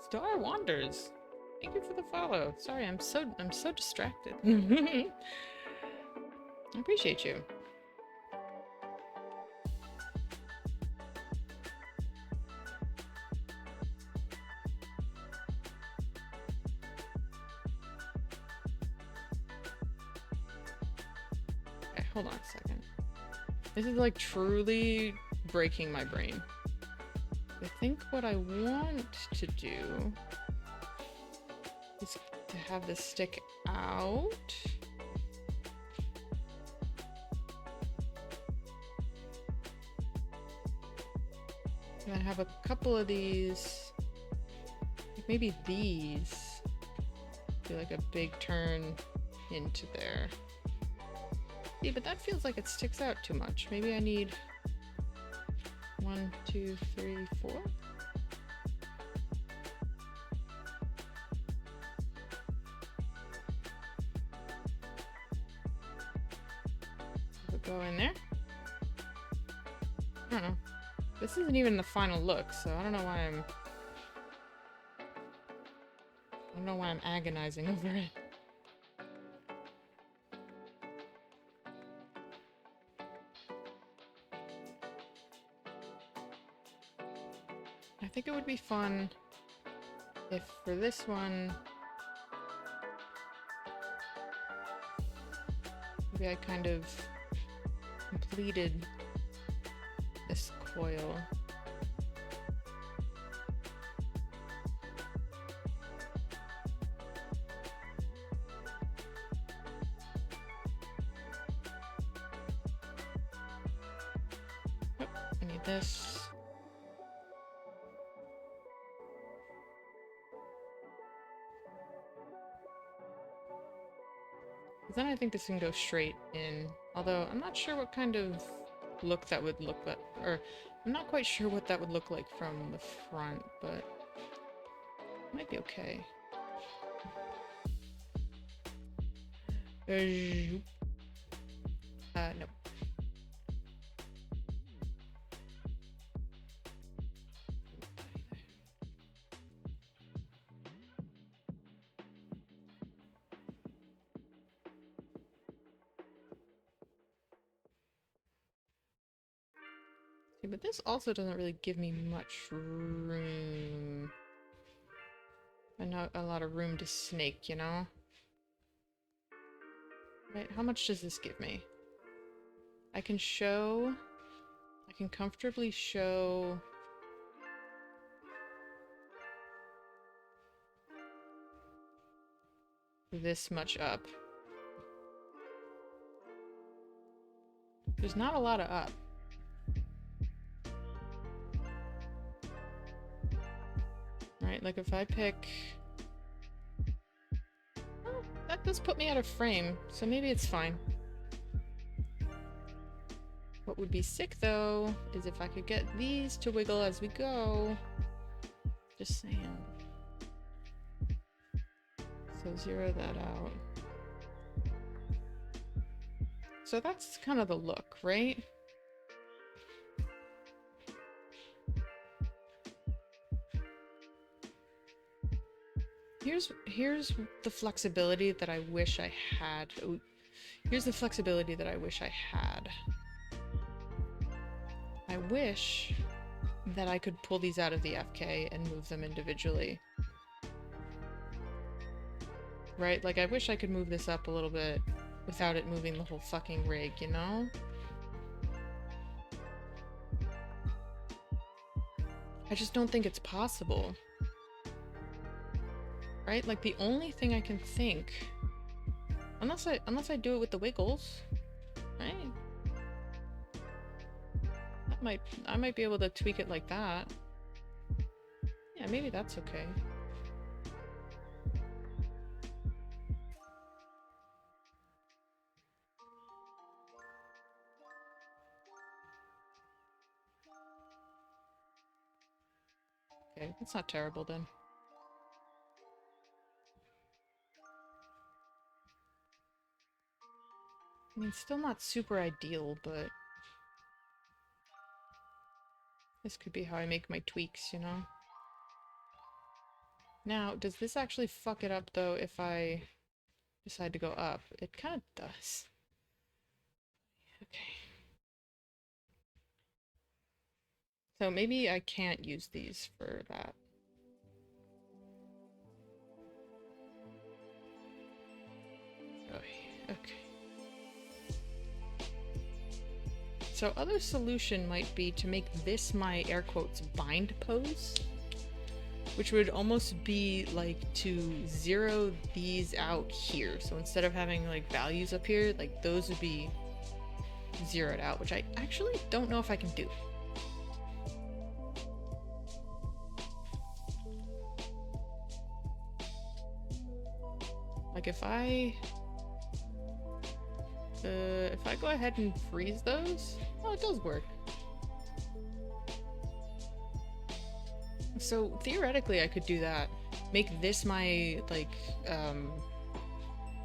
Star Wanders. Thank you for the follow. Sorry, I'm so distracted. I appreciate you. Okay, hold on a second. This is like truly breaking my brain. I think what I want to do is to have this stick out. And I have a couple of these, like maybe these, do like a big turn into there. See, but that feels like it sticks out too much. Maybe I need 1, 2, 3, 4. We'll go in there. This isn't even the final look, so I don't know why I'm agonizing over it. I think it would be fun if for this one, maybe I kind of completed this coil. Oh, I need this. Then I think this can go straight in, although I'm not sure what kind of look that would look like, or I'm not quite sure what that would look like from the front, but it might be okay. Nope. But this also doesn't really give me much room. And not a lot of room to snake, you know? Right, how much does this give me? I can comfortably show this much up. There's not a lot of up. Right, like if I pick... Oh, that does put me out of frame, so maybe it's fine. What would be sick, though, is if I could get these to wiggle as we go. Just saying. So zero that out. So that's kind of the look, right? Here's the flexibility that I wish I had. Ooh, here's the flexibility that I wish I had. I wish that I could pull these out of the FK and move them individually. Right? Like, I wish I could move this up a little bit without it moving the whole fucking rig, you know? I just don't think it's possible. Right? Like, the only thing I can think... Unless I do it with the wiggles, right? I might be able to tweak it like that. Yeah, maybe that's okay. Okay, that's not terrible then. I mean, still not super ideal, but... This could be how I make my tweaks, you know? Now, does this actually fuck it up, though, if I decide to go up? It kind of does. Okay. So maybe I can't use these for that. Okay. So other solution might be to make this my air quotes bind pose, which would almost be like to zero these out here. So instead of having like values up here, like those would be zeroed out, which I actually don't know if I can do. Like if I go ahead and freeze those, oh, it does work. So theoretically I could do that. Make this my, like,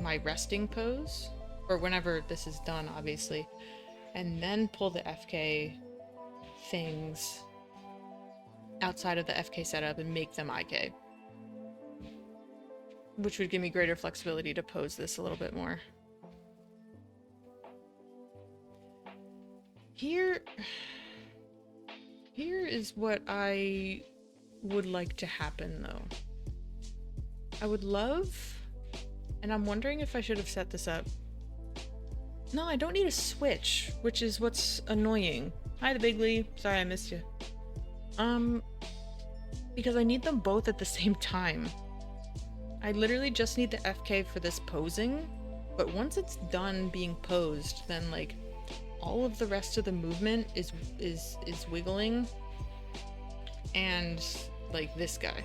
my resting pose, or whenever this is done, obviously, and then pull the FK things outside of the FK setup and make them IK. Which would give me greater flexibility to pose this a little bit more. Here is what I would like to happen, though. I would love, and I'm wondering if I should have set this up. No, I don't need a switch, which is what's annoying. Hi, the Bigly. Sorry, I missed you. Because I need them both at the same time. I literally just need the FK for this posing, but once it's done being posed, then like all of the rest of the movement is wiggling, and like this guy,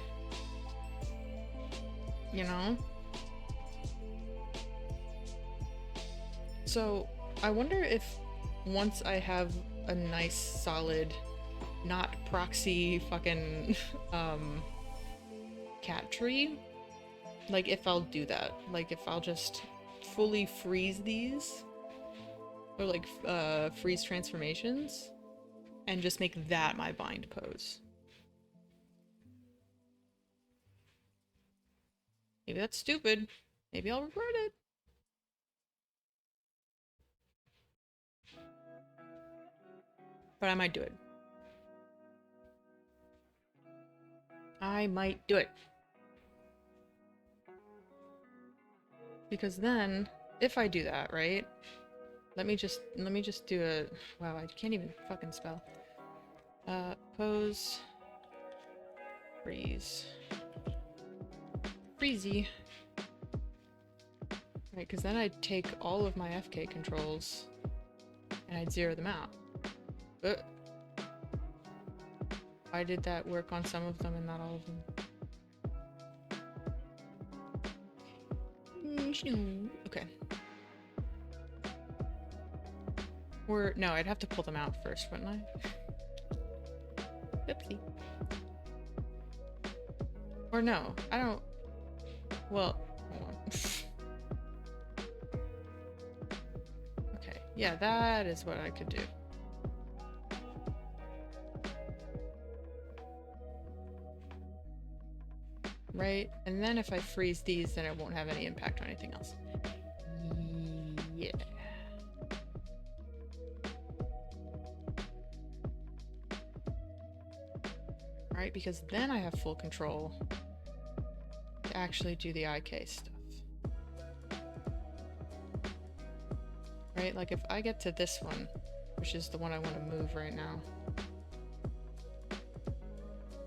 you know? So I wonder if once I have a nice solid, not proxy fucking cat tree, like if I'll do that, like if I'll just fully freeze these, or like freeze transformations, and just make that my bind pose. Maybe that's stupid. Maybe I'll regret it. But I might do it. I might do it. Because then, if I do that, right? Let me just do a, wow, I can't even fucking spell. Pose, freeze, freezy. Right, because then I'd take all of my FK controls and I'd zero them out. Why did that work on some of them and not all of them? Okay. Or, no, I'd have to pull them out first, wouldn't I? Oopsie. Or no, I don't... Well, hold on. Okay, yeah, that is what I could do. Right? And then if I freeze these, then it won't have any impact on anything else. Yeah. Right, because then I have full control to actually do the IK stuff. Right, like if I get to this one, which is the one I want to move right now,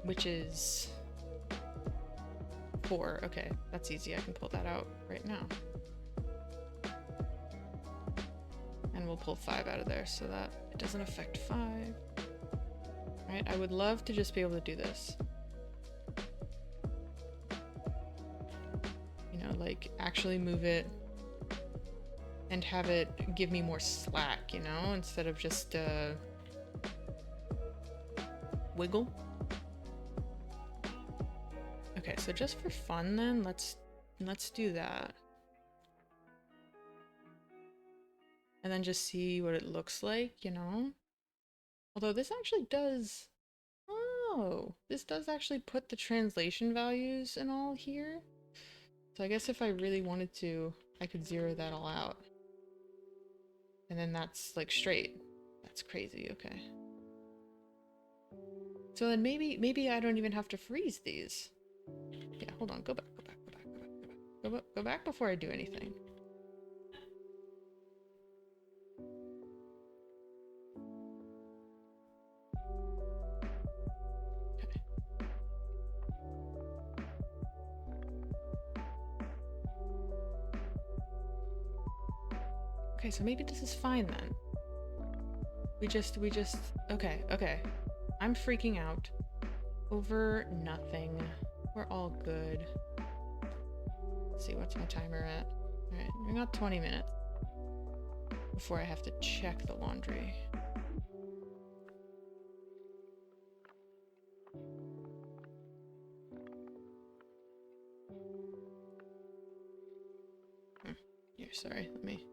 which is 4. Okay, that's easy. I can pull that out right now. And we'll pull 5 out of there so that it doesn't affect 5. Right, I would love to just be able to do this. You know, like actually move it and have it give me more slack, you know, instead of just wiggle. Okay, so just for fun then, let's do that. And then just see what it looks like, you know? Although this actually does... Oh, this does actually put the translation values and all here. So I guess if I really wanted to, I could zero that all out. And then that's like straight. That's crazy, okay. So then maybe I don't even have to freeze these. Yeah, hold on, go back. Go back before I do anything. Okay. Okay, so maybe this is fine then. We just, okay. I'm freaking out over nothing. We're all good. Let's see, what's my timer at? Alright, we got 20 minutes before I have to check the laundry. Here, sorry, let me...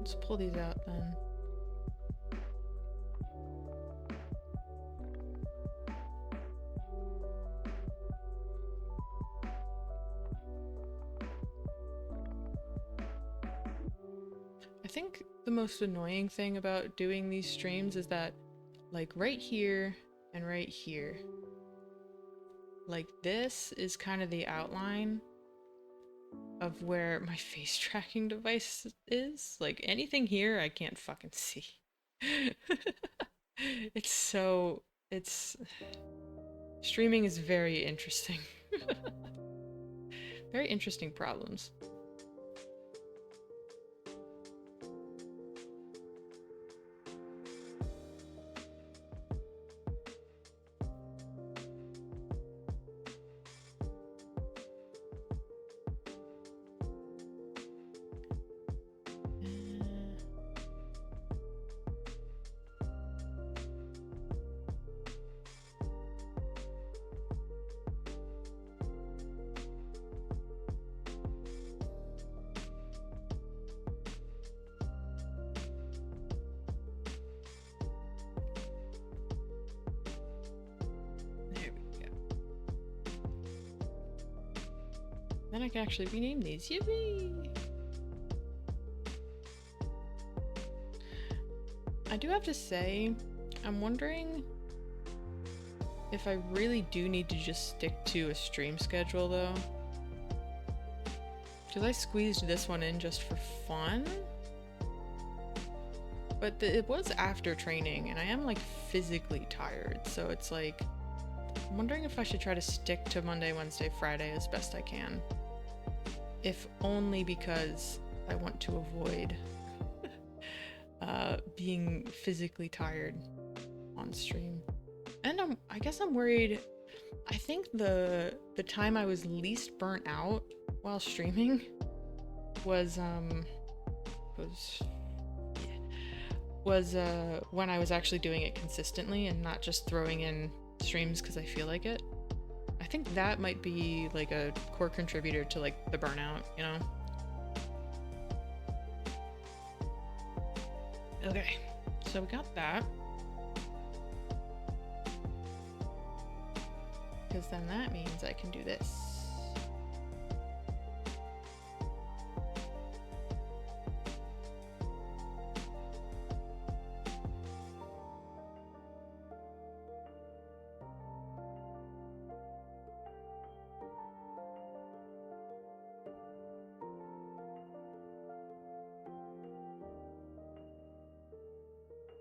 Let's pull these out then. I think the most annoying thing about doing these streams is that, like, right here and right here, like, this is kind of the outline of where my face tracking device is. Like, anything here I can't fucking see. It's streaming is very interesting. Very interesting problems. Then I can actually rename these. Yippee! I do have to say, I'm wondering if I really do need to just stick to a stream schedule though. Because I squeezed this one in just for fun. But it was after training and I am like physically tired. So it's like, I'm wondering if I should try to stick to Monday, Wednesday, Friday as best I can. If only because I want to avoid being physically tired on stream. And I guess I'm worried. I think the time I was least burnt out while streaming was when I was actually doing it consistently and not just throwing in streams because I feel like it. I think that might be like a core contributor to like the burnout, you know? Okay, so we got that. Because then that means I can do this.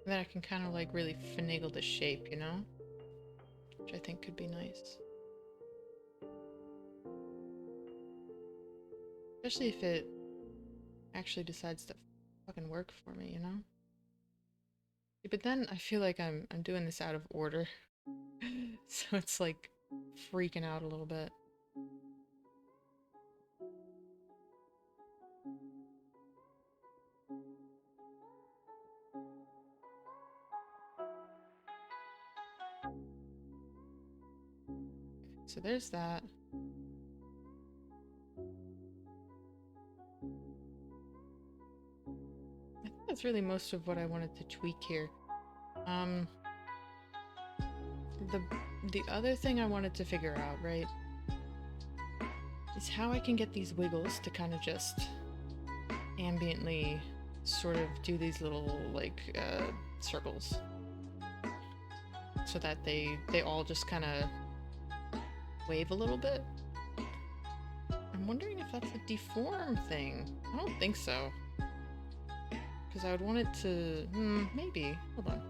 And then I can kind of like really finagle the shape, you know? Which I think could be nice. Especially if it actually decides to fucking work for me, you know? Yeah, but then I feel like I'm doing this out of order. So it's like freaking out a little bit. So there's that. I think that's really most of what I wanted to tweak here. The other thing I wanted to figure out, right, is how I can get these wiggles to kind of just ambiently sort of do these little like circles so that they all just kind of wave a little bit. I'm wondering if that's a deform thing. I don't think so. Because I would want it to... maybe. Hold on.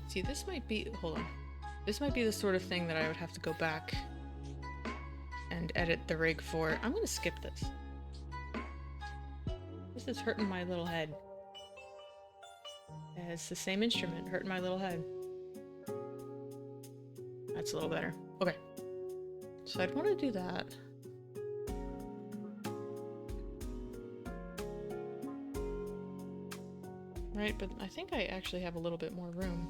See, this might be... Hold on. This might be the sort of thing that I would have to go back and edit the rig for. I'm gonna skip this. This is hurting my little head. Yeah, it's the same instrument, hurting my little head. That's a little better. Okay. So I'd want to do that. Right, but I think I actually have a little bit more room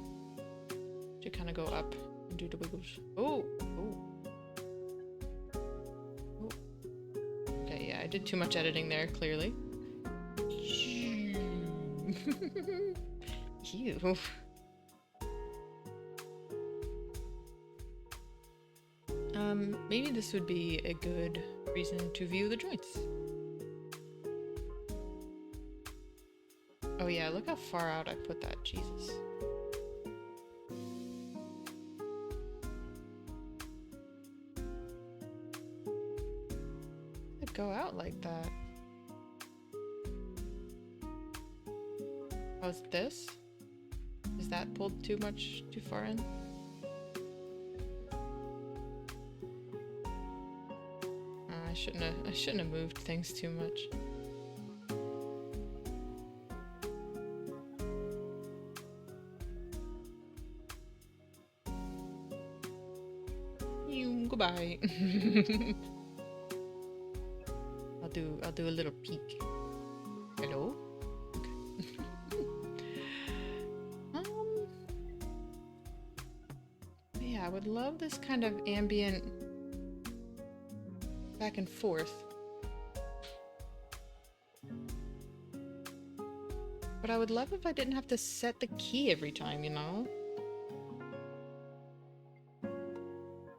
to kind of go up and do the wiggles. Oh! Oh! Oh. Okay, yeah, I did too much editing there, clearly. Ew. Maybe this would be a good reason to view the joints. Oh yeah, look how far out I put that, Jesus. It'd go out like that. Oh, is this? Is that pulled too far in? I shouldn't have moved things too much. Goodbye. I'll do a little peek. Hello? Okay. Yeah, I would love this kind of ambient back and forth. But I would love if I didn't have to set the key every time, you know?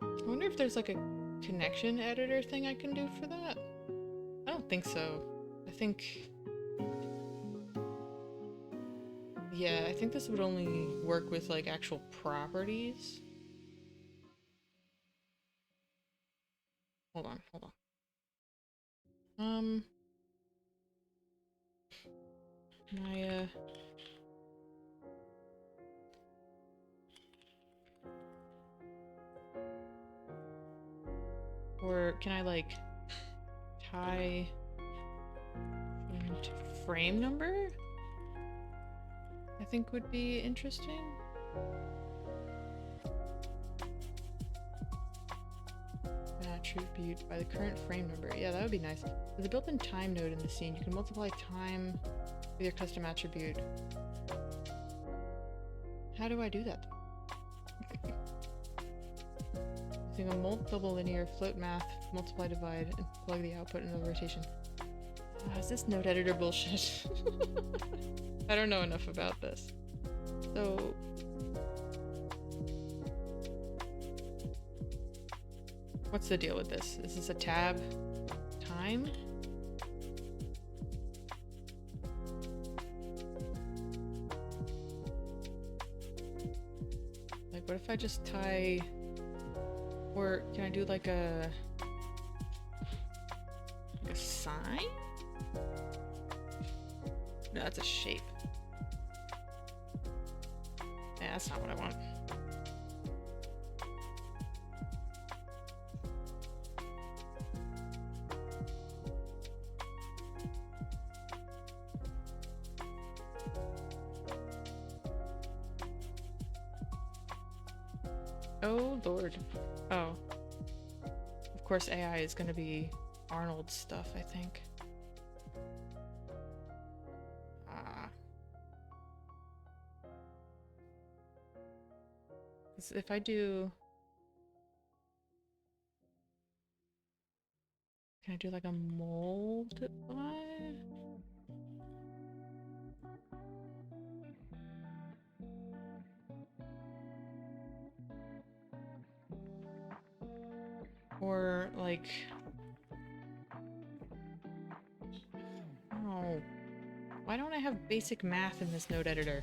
I wonder if there's like a connection editor thing I can do for that? I don't think so. I think... Yeah, I think this would only work with like actual properties. Hold on. My, or can I like tie into frame number? I think would be interesting. An attribute by the current frame number. Yeah, that would be nice. There's a built-in time node in the scene. You can multiply time with your custom attribute. How do I do that? Using a double linear float math, multiply, divide, and plug the output into the rotation. Is this node editor bullshit? I don't know enough about this. So... what's the deal with this? Is this a tab? Time? Like, what if I just tie... or can I do like a sign? No, that's a shape. Yeah, that's not what I want. Oh, Lord. Oh. Of course, AI is going to be Arnold's stuff, I think. If I do... can I do like a multiply? Or like... oh. Why don't I have basic math in this node editor?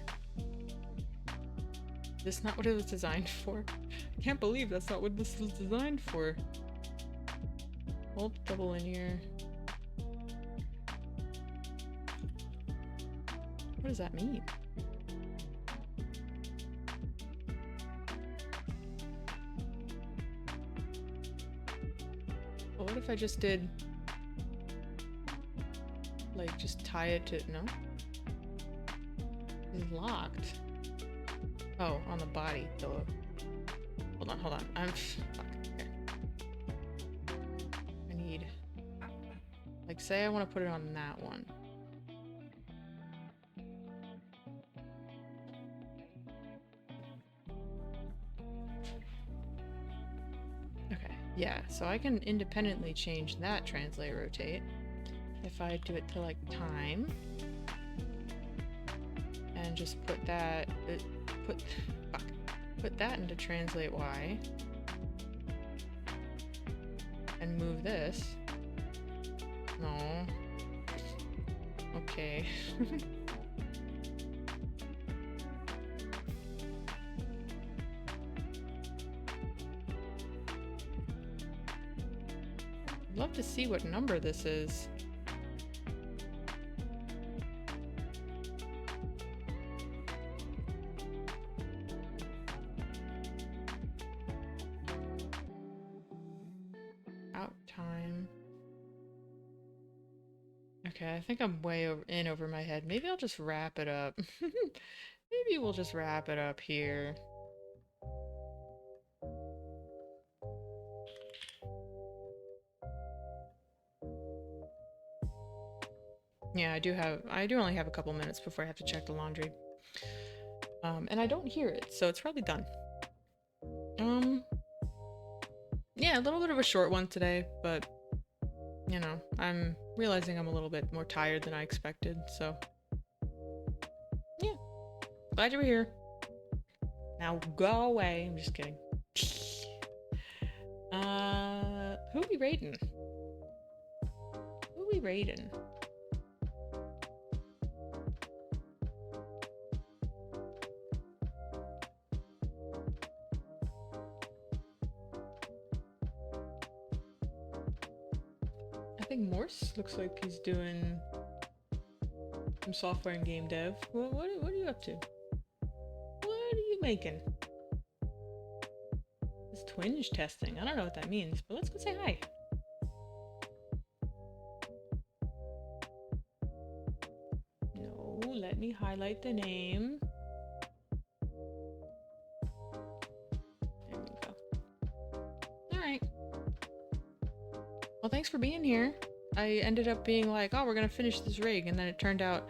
Is this not what it was designed for? I can't believe that's not what this was designed for. Hold double linear. What does that mean? Well, what if I just did... like, just tie it to... no? It's locked. Oh, on the body. Duh. Hold on. I'm... fuck. Here. I need... like, say I want to put it on that one. Yeah, so I can independently change that translate rotate. If I do it to like time and just put that put that into translate Y and move this. No. Okay. I'd love to see what number this is. Out time. Okay, I think I'm way over my head. Maybe I'll just wrap it up. Maybe we'll just wrap it up here. Yeah, I do only have a couple minutes before I have to check the laundry. And I don't hear it, so it's probably done. Yeah, a little bit of a short one today, but you know, I'm realizing I'm a little bit more tired than I expected, so yeah. Glad you were here. Now go away. I'm just kidding. Who we raiding? Who we raiding? I think Morse looks like he's doing some software and game dev. What are you up to? What are you making? It's twinge testing. I don't know what that means, but let's go say hi. No, let me highlight the name. There we go. Alright. Well, thanks for being here. I ended up being like, oh, we're gonna finish this rig, and then it turned out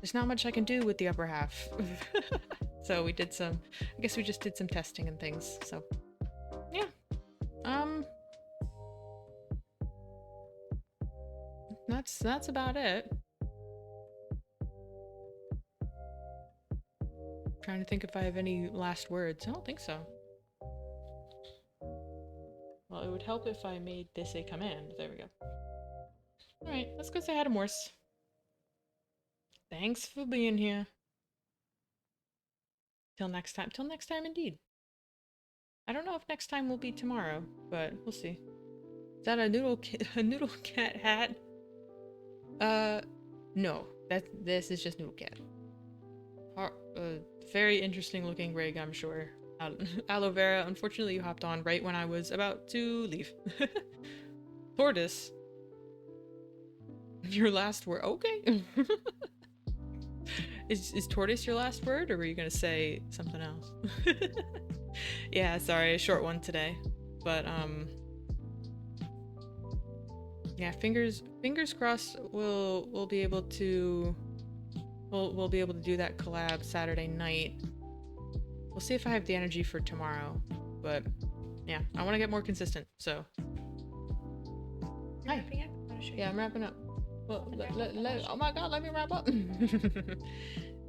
there's not much I can do with the upper half. So we did some, I guess we just did some testing and things, so yeah. That's about it. Trying to think if I have any last words. I don't think so. Well, it would help if I made this a command. There we go. Alright, let's go say hi to Morse. Thanks for being here. Till next time. Till next time indeed. I don't know if next time will be tomorrow, but we'll see. Is that a noodle cat hat? No. This is just Noodle Cat. Very interesting looking rig, I'm sure. Aloe Vera, unfortunately you hopped on right when I was about to leave. Tortoise. Your last word. Okay. Is tortoise your last word, or were you gonna say something else? Yeah, sorry, a short one today. But yeah, fingers crossed we'll be able to we'll be able to do that collab Saturday night. We'll see if I have the energy for tomorrow, but yeah, I want to get more consistent, so. Hi. Yeah, I'm wrapping up. Well, oh my god, let me wrap up.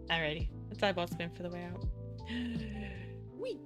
Alrighty, that's eyeball spin for the way out. Whee!